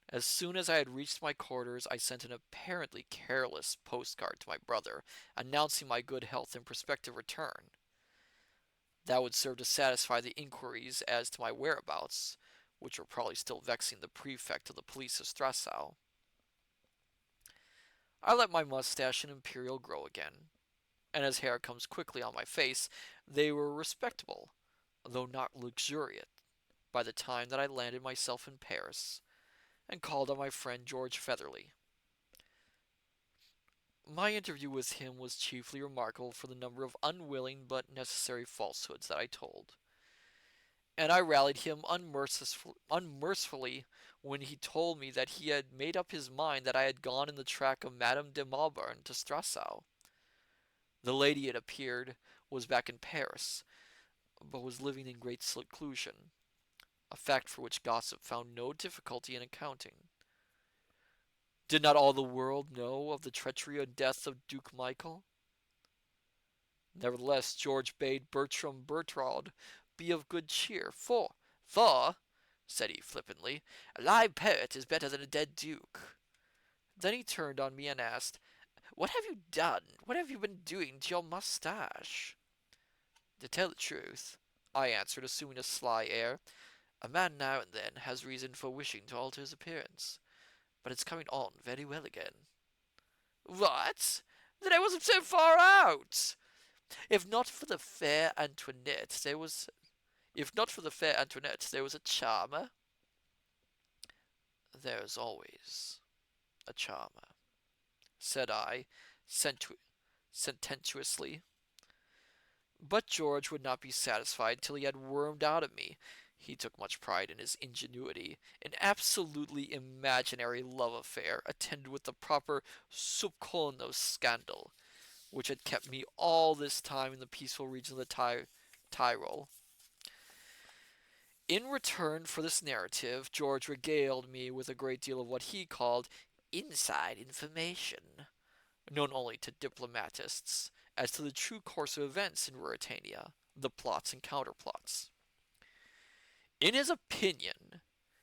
As soon as I had reached my quarters, I sent an apparently careless postcard to my brother, announcing my good health and prospective return. That would serve to satisfy the inquiries as to my whereabouts, which were probably still vexing the prefect of the police of Strassau. I let my mustache and imperial grow again, and as hair comes quickly on my face, they were respectable, though not luxuriant, by the time that I landed myself in Paris and called on my friend George Featherly. My interview with him was chiefly remarkable for the number of unwilling but necessary falsehoods that I told, and I rallied him unmercifully when he told me that he had made up his mind that I had gone in the track of Madame de Malborn to Strassau. The lady, it appeared, was back in Paris, but was living in great seclusion, a fact for which gossip found no difficulty in accounting. Did not all the world know of the treachery and death of Duke Michael? Nevertheless, George bade Bertrand be of good cheer, for, said he flippantly, a live poet is better than a dead duke. Then he turned on me and asked, "What have you done? What have you been doing to your moustache?" "To tell the truth," I answered, assuming a sly air, "a man now and then has reason for wishing to alter his appearance, but it's coming on very well again." "What? Then I wasn't so far out! If not for the fair Antoinette, there was If not for the fair Antoinette, there was a charmer." "There's always a charmer," said I, sententiously. But George would not be satisfied till he had wormed out of me. He took much pride in his ingenuity, an absolutely imaginary love affair, attended with the proper subcono scandal, which had kept me all this time in the peaceful region of the Tyrol. In return for this narrative, George regaled me with a great deal of what he called inside information, known only to diplomatists, as to the true course of events in Ruritania, the plots and counterplots. In his opinion,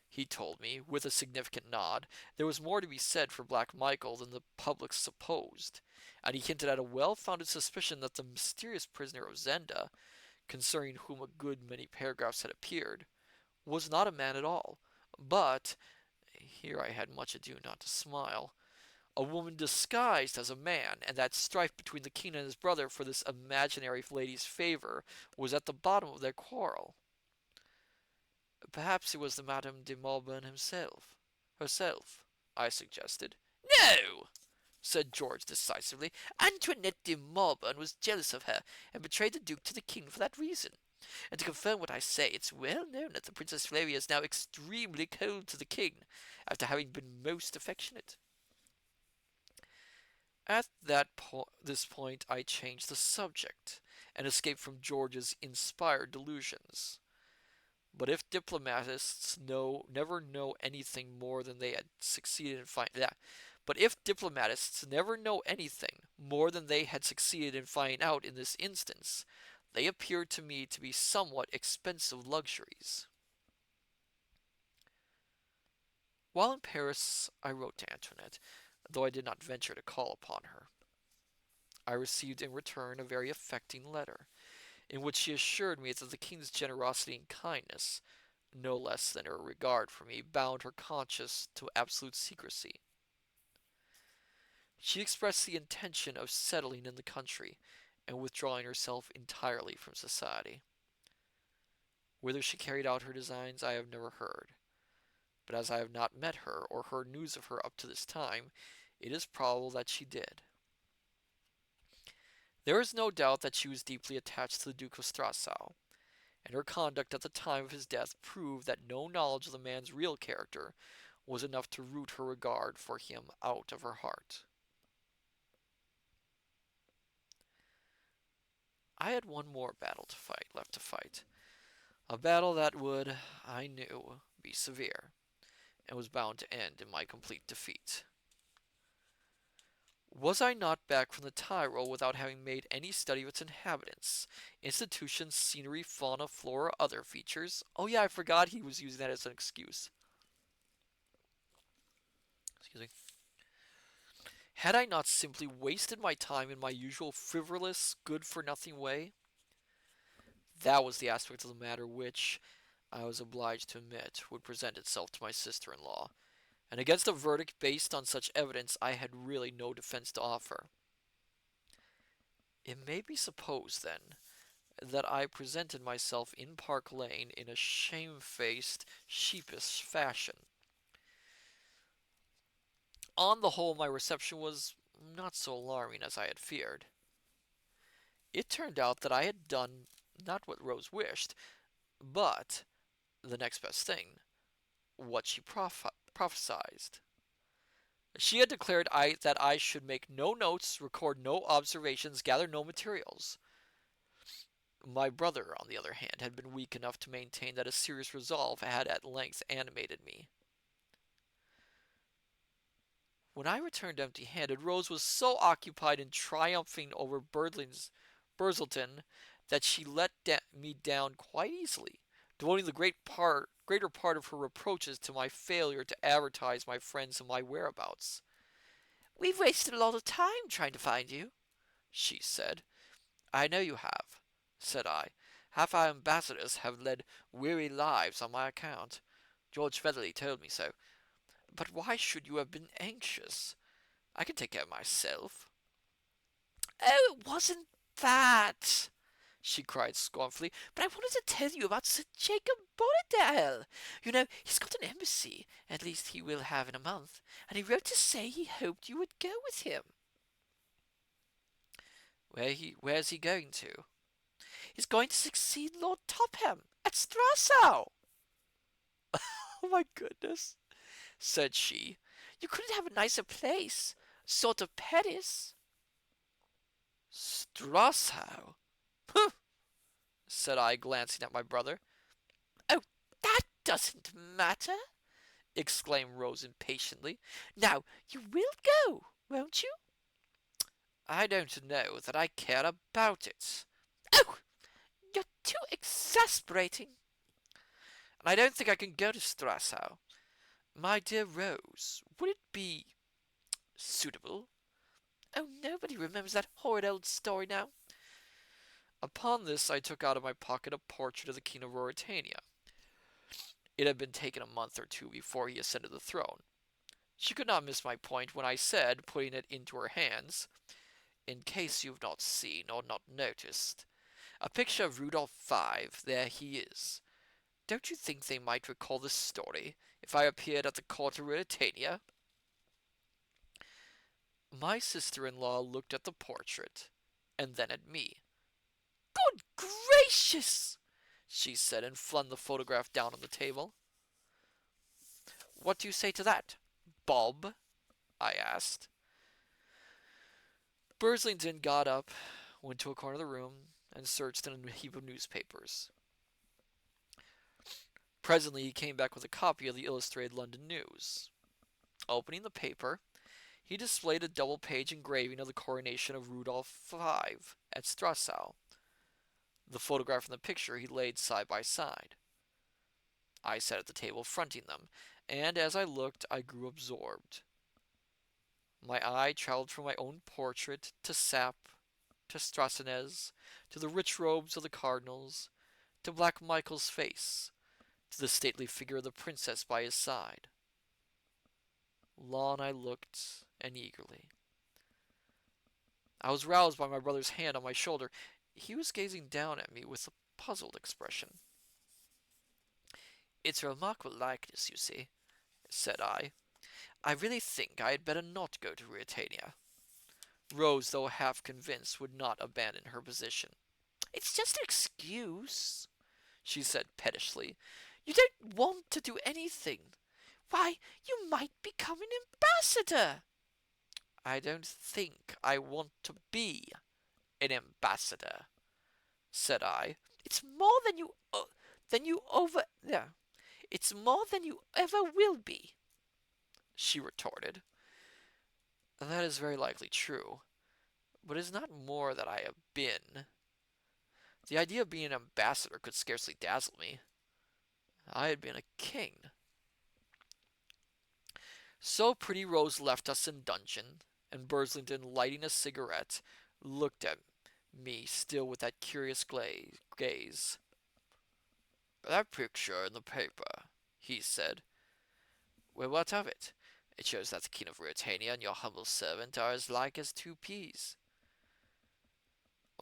he told me, with a significant nod, there was more to be said for Black Michael than the public supposed, and he hinted at a well-founded suspicion that the mysterious prisoner of Zenda, concerning whom a good many paragraphs had appeared, was not a man at all, but, here I had much ado not to smile, a woman disguised as a man, and that strife between the king and his brother for this imaginary lady's favor was at the bottom of their quarrel. "Perhaps it was the Madame de Malborn herself," I suggested. "No!" said George decisively. "Antoinette de Malborn was jealous of her, and betrayed the Duke to the King for that reason. And to confirm what I say, it's well known that the Princess Flavia is now extremely cold to the King, after having been most affectionate." At this point I changed the subject, and escaped from George's inspired delusions. But if diplomatists never know anything more than they had succeeded in finding that. But if diplomatists never know anything more than they had succeeded in finding out in this instance, they appeared to me to be somewhat expensive luxuries. While in Paris, I wrote to Antoinette, though I did not venture to call upon her. I received in return a very affecting letter, in which she assured me that the king's generosity and kindness, no less than her regard for me, bound her conscience to absolute secrecy. She expressed the intention of settling in the country, and withdrawing herself entirely from society. Whether she carried out her designs I have never heard, but as I have not met her or heard news of her up to this time, it is probable that she did. There is no doubt that she was deeply attached to the Duke of Strasau, and her conduct at the time of his death proved that no knowledge of the man's real character was enough to root her regard for him out of her heart. I had one more battle left to fight. A battle that would, I knew, be severe, and was bound to end in my complete defeat. Was I not back from the Tyrol without having made any study of its inhabitants, institutions, scenery, fauna, flora, other features? Oh yeah, I forgot he was using that as an excuse. Excuse me. Had I not simply wasted my time in my usual frivolous, good-for-nothing way? That was the aspect of the matter which, I was obliged to admit, would present itself to my sister-in-law, and against a verdict based on such evidence I had really no defense to offer. It may be supposed, then, that I presented myself in Park Lane in a shamefaced, sheepish fashion. On the whole, my reception was not so alarming as I had feared. It turned out that I had done not what Rose wished, but the next best thing, what she prophesied. She had declared that I should make no notes, record no observations, gather no materials. My brother, on the other hand, had been weak enough to maintain that a serious resolve had at length animated me. When I returned empty-handed, Rose was so occupied in triumphing over Burzleton that she let me down quite easily, devoting the greater part of her reproaches to my failure to advertise my friends and my whereabouts. "We've wasted a lot of time trying to find you," she said. "I know you have," said I. "Half our ambassadors have led weary lives on my account. George Featherly told me so. But why should you have been anxious? I can take care of myself." "Oh, it wasn't that!" she cried scornfully. "But I wanted to tell you about Sir Jacob Borradaile. You know, he's got an embassy, at least he will have in a month, and he wrote to say he hoped you would go with him." Where's he going to?" "He's going to succeed Lord Topham at Strasau." "Oh my goodness," said she. "You couldn't have a nicer place. Sort of Paris." "Strasau? Huh," said I, glancing at my brother. "Oh, that doesn't matter," exclaimed Rose impatiently. "Now, you will go, won't you?" "I don't know that I care about it." "Oh, you're too exasperating." "And I don't think I can go to Strasau. My dear Rose, would it be suitable?" "Oh, nobody remembers that horrid old story now." Upon this I took out of my pocket a portrait of the King of Ruritania. It had been taken a month or two before he ascended the throne. She could not miss my point when I said, putting it into her hands, "In case you've not seen or not noticed, a picture of Rudolph V, there he is. Don't you think they might recall the story if I appeared at the court of Ruritania?" My sister-in-law looked at the portrait, and then at me. "Good gracious!" she said, and flung the photograph down on the table. "What do you say to that, Bob?" I asked. Burslington got up, went to a corner of the room, and searched in a heap of newspapers. Presently he came back with a copy of the Illustrated London News. Opening the paper, he displayed a double-page engraving of the coronation of Rudolph V at Strasau. The photograph and the picture he laid side by side. I sat at the table fronting them, and as I looked I grew absorbed. My eye travelled from my own portrait to Sap, to Strassenez, to the rich robes of the cardinals, to Black Michael's face, to the stately figure of the princess by his side. Long I looked, and eagerly. I was roused by my brother's hand on my shoulder. He was gazing down at me with a puzzled expression. "It's a remarkable likeness, you see," said I. "I really think I had better not go to Ruritania." Rose, though half convinced, would not abandon her position. "It's just an excuse," she said pettishly. "You don't want to do anything. Why, you might become an ambassador." "I don't think I want to be an ambassador," said I. "It's more than you over. Yeah. It's more than you ever will be, she retorted. That is very likely true, but it is not more that I have been. The idea of being an ambassador could scarcely dazzle me. I had been a king. So Pretty Rose left us in dungeon, and Burslington, lighting a cigarette, looked at me still with that curious gaze. That picture in the paper, he said. Well, what of it? It shows that the King of Ruritania and your humble servant are as like as two peas.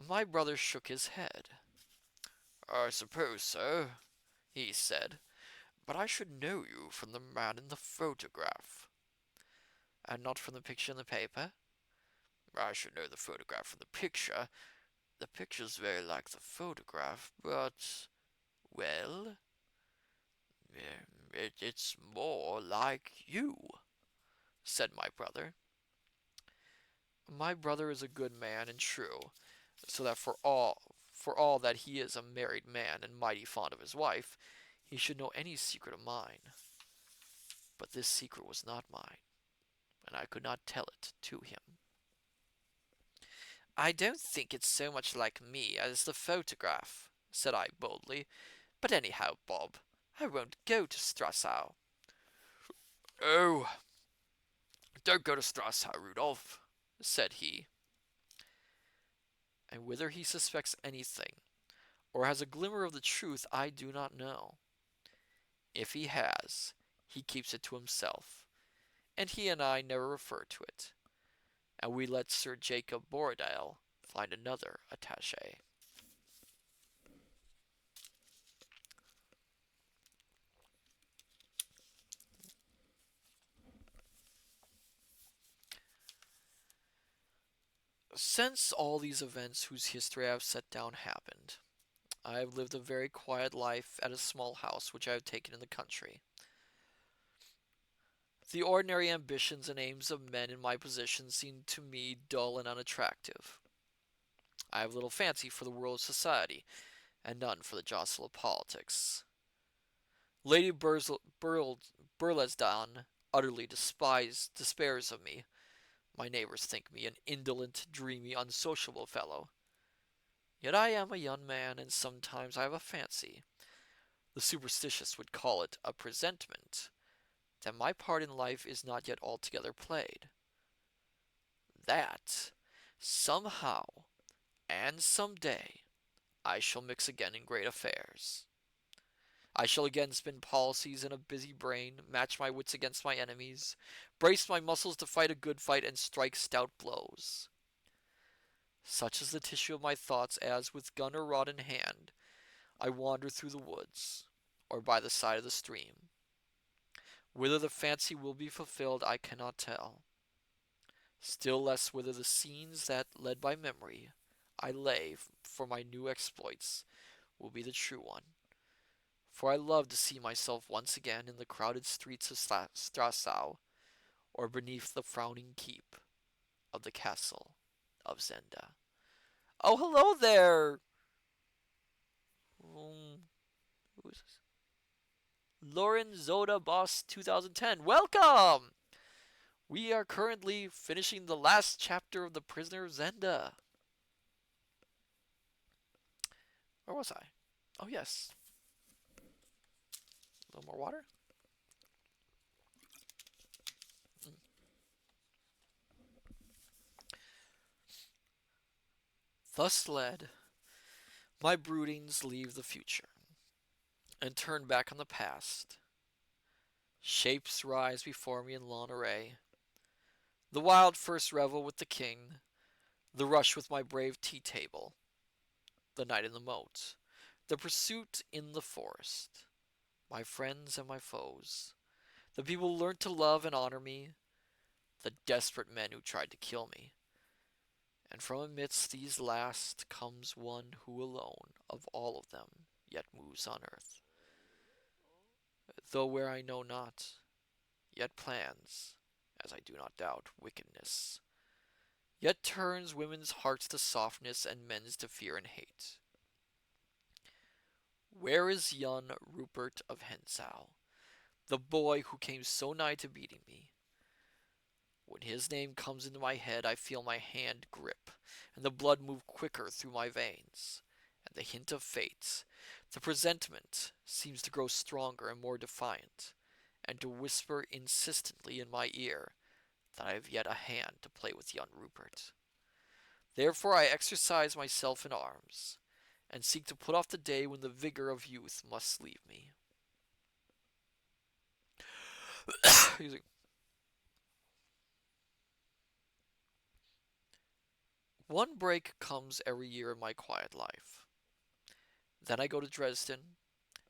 My brother shook his head. I suppose so, he said, but I should know you from the man in the photograph. And not from the picture in the paper? I should know the photograph from the picture. The picture's very like the photograph, but, well, it's more like you, said my brother. My brother is a good man and true, so that for all that he is a married man and mighty fond of his wife, he should know any secret of mine. But this secret was not mine, and I could not tell it to him. I don't think it's so much like me as the photograph, said I boldly. But anyhow, Bob, I won't go to Strasau. Oh, don't go to Strasau, Rudolph, said he. And whether he suspects anything, or has a glimmer of the truth, I do not know. If he has, he keeps it to himself, and he and I never refer to it, and we let Sir Jacob Borradaile find another attaché. Since all these events whose history I have set down happened, I have lived a very quiet life at a small house which I have taken in the country. The ordinary ambitions and aims of men in my position seem to me dull and unattractive. I have little fancy for the world of society, and none for the jostle of politics. Lady Burlesdon utterly despairs of me. My neighbors think me an indolent, dreamy, unsociable fellow. Yet I am a young man, and sometimes I have a fancy, the superstitious would call it a presentiment, that my part in life is not yet altogether played. That, somehow, and some day, I shall mix again in great affairs. I shall again spin policies in a busy brain, match my wits against my enemies, brace my muscles to fight a good fight, and strike stout blows. Such is the tissue of my thoughts as, with gun or rod in hand, I wander through the woods, or by the side of the stream. Whether the fancy will be fulfilled I cannot tell. Still less whether the scenes that, led by memory, I lay for my new exploits will be the true one. For I love to see myself once again in the crowded streets of Strasau, or beneath the frowning keep of the castle of Zenda. Oh, hello there! Who is this? Lauren Zoda Boss 2010. Welcome! We are currently finishing the last chapter of The Prisoner of Zenda. Where was I? Oh, yes. A little more water? Mm. Thus led, my broodings leave the future and turn back on the past. Shapes rise before me in long array. The wild first revel with the king, the rush with my brave tea table, the night in the moat, the pursuit in the forest, my friends and my foes, the people who learned to love and honor me, the desperate men who tried to kill me. And from amidst these last comes one who alone of all of them yet moves on earth, though where I know not, yet plans, as I do not doubt, wickedness, yet turns women's hearts to softness and men's to fear and hate. Where is young Rupert of Hentzau, The boy who came so nigh to beating me. When his name comes into my head, I feel my hand grip, and the blood move quicker through my veins. And the hint of fate, the presentiment, seems to grow stronger and more defiant, and to whisper insistently in my ear that I have yet a hand to play with young Rupert. Therefore I exercise myself in arms, and seek to put off the day when the vigor of youth must leave me. One break comes every year in my quiet life. Then I go to Dresden,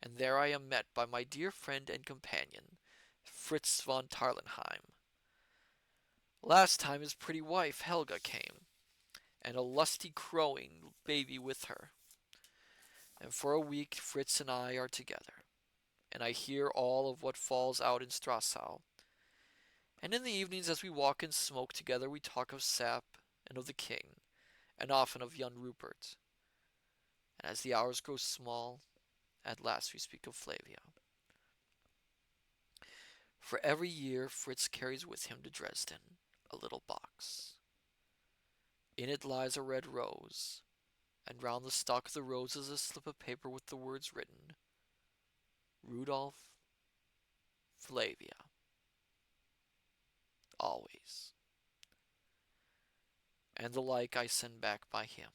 and there I am met by my dear friend and companion, Fritz von Tarlenheim. Last time his pretty wife Helga came, and a lusty crowing baby with her. And for a week Fritz and I are together, and I hear all of what falls out in Strassau. And in the evenings as we walk and smoke together we talk of sap and of the king, and often of young Rupert. And as the hours grow small, at last we speak of Flavia. For every year Fritz carries with him to Dresden a little box. In it lies a red rose, and round the stalk of the rose is a slip of paper with the words written, Rudolph, Flavia, always. And the like I send back by him.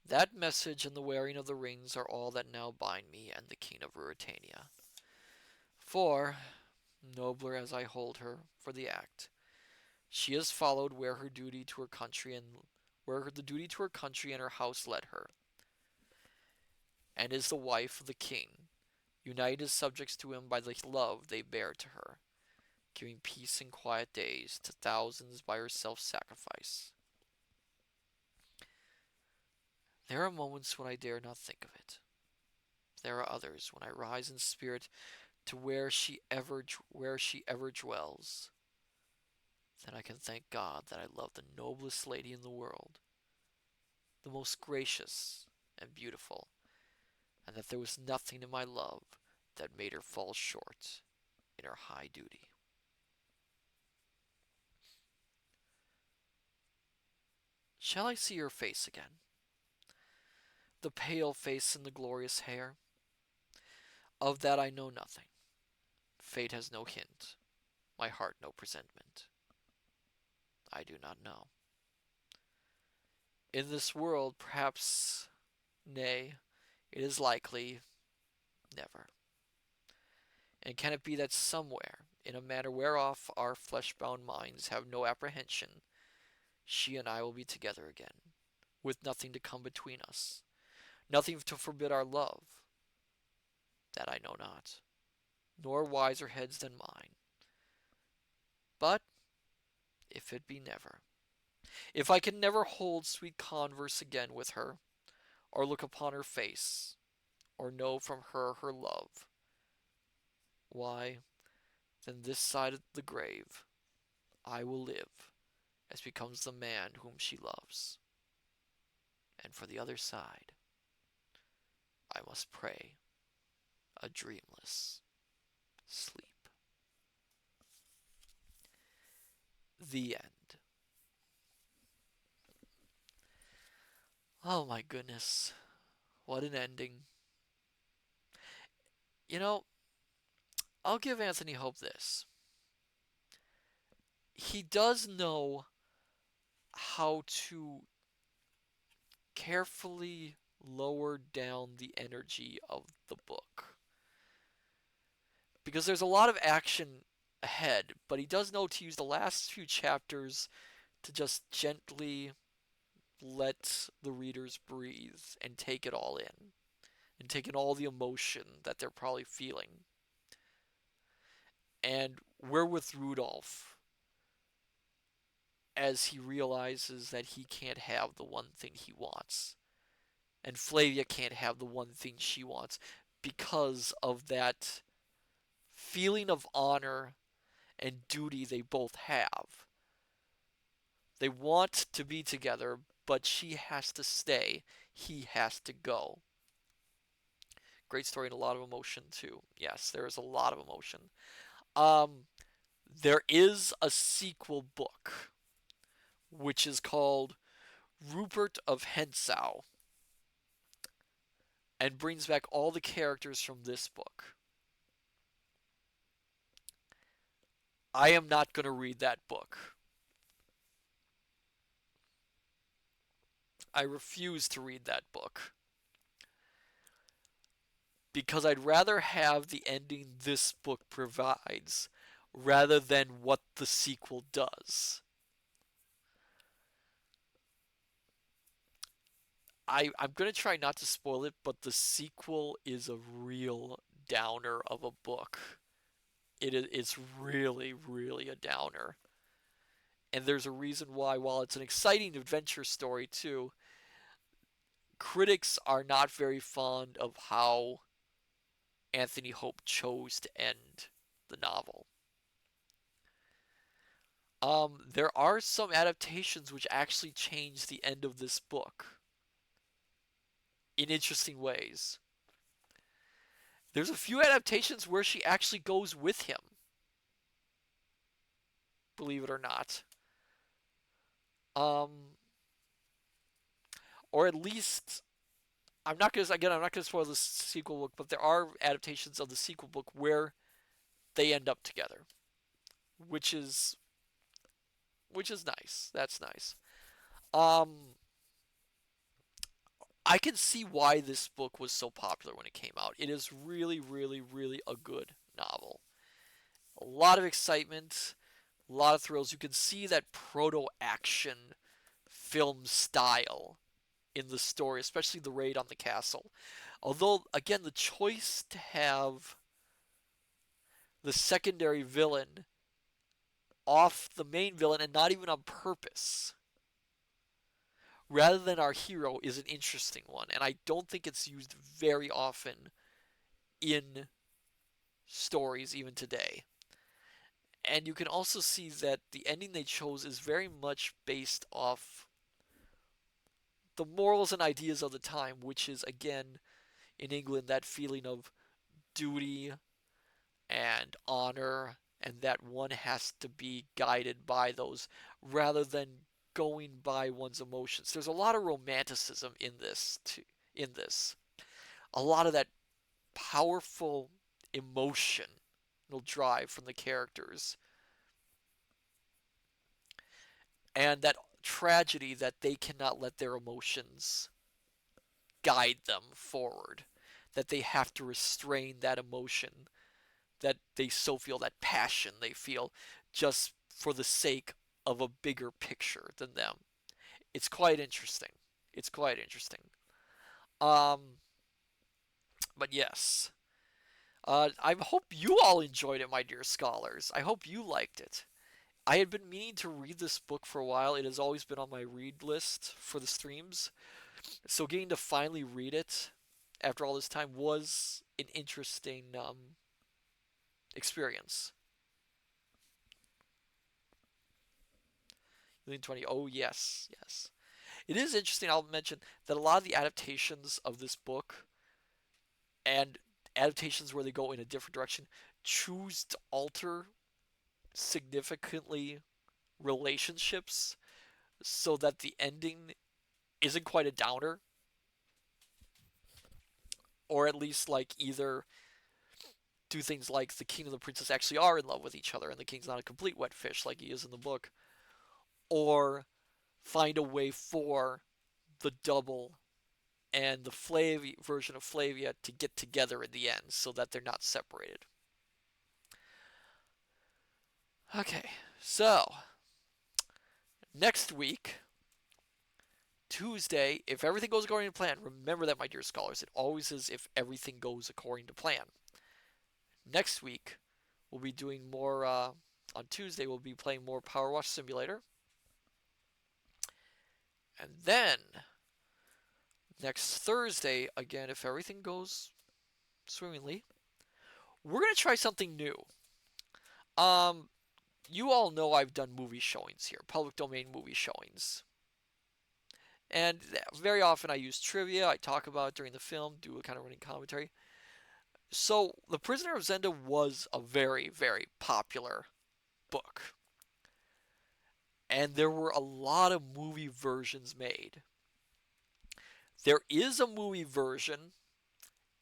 That message and the wearing of the rings are all that now bind me and the King of Ruritania. For, nobler as I hold her for the act, she has followed where her duty to her country and where the duty to her country and her house led her, and is the wife of the king, united as subjects to him by the love they bear to her, giving peace and quiet days to thousands by her self-sacrifice. There are moments when I dare not think of it. There are others when I rise in spirit to where she ever dwells. Then I can thank God that I love the noblest lady in the world, the most gracious and beautiful, and that there was nothing in my love that made her fall short in her high duty. Shall I see her face again? The pale face and the glorious hair? Of that I know nothing. Fate has no hint, my heart no presentiment. I do not know. In this world, perhaps, nay, it is likely, never. And can it be that somewhere, in a manner whereof our flesh-bound minds have no apprehension, she and I will be together again, with nothing to come between us, nothing to forbid our love? That I know not, nor wiser heads than mine. But if it be never, if I can never hold sweet converse again with her, or look upon her face, or know from her her love, why, then this side of the grave I will live as becomes the man whom she loves. And for the other side, I must pray a dreamless sleep. The end. Oh my goodness. What an ending. You know, I'll give Anthony Hope this. He does know how to carefully lower down the energy of the book. Because there's a lot of action ahead, but he does know to use the last few chapters to just gently let the readers breathe and take it all in, and take in all the emotion that they're probably feeling. And we're with Rudolph as he realizes that he can't have the one thing he wants. And Flavia can't have the one thing she wants because of that feeling of honor and duty they both have. They want to be together, but she has to stay. He has to go. Great story and a lot of emotion too. Yes, there is a lot of emotion. Um, there is a sequel book which is called Rupert of Hentzau and brings back all the characters from this book. I am not going to read that book. I refuse to read that book because I'd rather have the ending this book provides rather than what the sequel does. I'm going to try not to spoil it, but the sequel is a real downer of a book. It's really, really a downer. And there's a reason why, while it's an exciting adventure story too, critics are not very fond of how Anthony Hope chose to end the novel. There are some adaptations which actually change the end of this book in interesting ways. There's a few adaptations where she actually goes with him, believe it or not. Um, or at least I'm not gonna spoil the sequel book, but there are adaptations of the sequel book where they end up together, which is which is nice. That's nice. Um, I can see why this book was so popular when it came out. It is really, really, really a good novel. A lot of excitement, a lot of thrills. You can see that proto action film style in the story, especially the raid on the castle. Although, again, the choice to have the secondary villain off the main villain and not even on purpose, rather than our hero, is an interesting one. And I don't think it's used very often in stories even today. And you can also see that the ending they chose is very much based off the morals and ideas of the time, which is, again, in England, that feeling of duty and honor, and that one has to be guided by those rather than going by one's emotions. There's a lot of romanticism in this too, in this. A lot of that powerful emotional drive from the characters and that tragedy that they cannot let their emotions guide them forward, that they have to restrain that emotion that they so feel, that passion they feel, just for the sake of a bigger picture than them. It's quite interesting. It's quite interesting. Um, but yes, I hope you all enjoyed it, my dear scholars. I hope you liked it. I had been meaning to read this book for a while. It has always been on my read list for the streams. So getting to finally read it after all this time was an interesting experience. 2020. Oh yes, yes. It is interesting. I'll mention that a lot of the adaptations of this book and adaptations where they go in a different direction choose to alter significantly relationships so that the ending isn't quite a downer, or at least like either do things like the king and the princess actually are in love with each other and the king's not a complete wet fish like he is in the book, or find a way for the double and the version of Flavia to get together in the end so that they're not separated. Okay, so next week, Tuesday, if everything goes according to plan, remember that, my dear scholars, it always is if everything goes according to plan. Next week, we'll be doing more, on Tuesday, we'll be playing more Power Wash Simulator. And then, next Thursday, again, if everything goes swimmingly, we're going to try something new. Um, you all know I've done movie showings here, public domain movie showings. And very often I use trivia, I talk about it during the film, do a kind of running commentary. So, The Prisoner of Zenda was a very, very popular book, and there were a lot of movie versions made. There is a movie version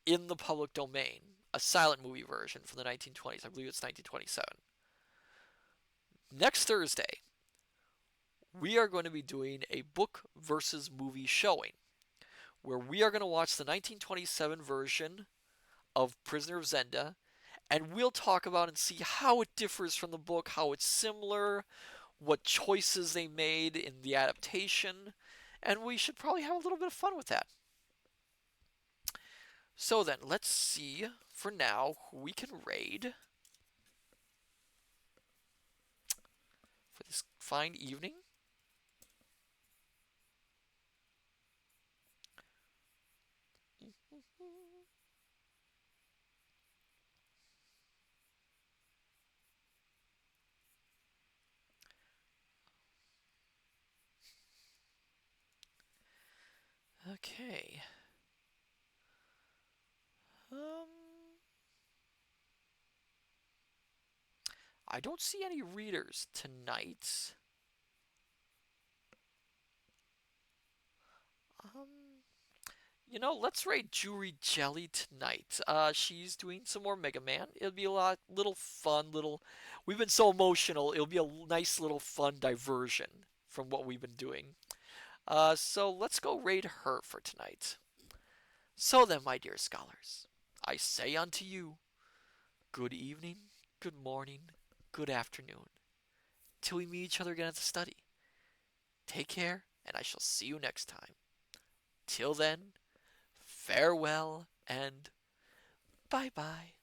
in the public domain, a silent movie version from the 1920s. I believe it's 1927. Next Thursday, we are going to be doing a book versus movie showing where we are going to watch the 1927 version of Prisoner of Zenda, and we'll talk about and see how it differs from the book, how it's similar, what choices they made in the adaptation, and we should probably have a little bit of fun with that. So then, let's see for now who we can raid for this fine evening. Okay. Um, I don't see any readers tonight. Um, let's raid Jewelry Jelly tonight. She's doing some more Mega Man. It'll be a little fun, little. We've been so emotional. It'll be a nice little fun diversion from what we've been doing. So let's go raid her for tonight. So then, my dear scholars, I say unto you, good evening, good morning, good afternoon. Till we meet each other again at the study. Take care, and I shall see you next time. Till then, farewell and bye bye.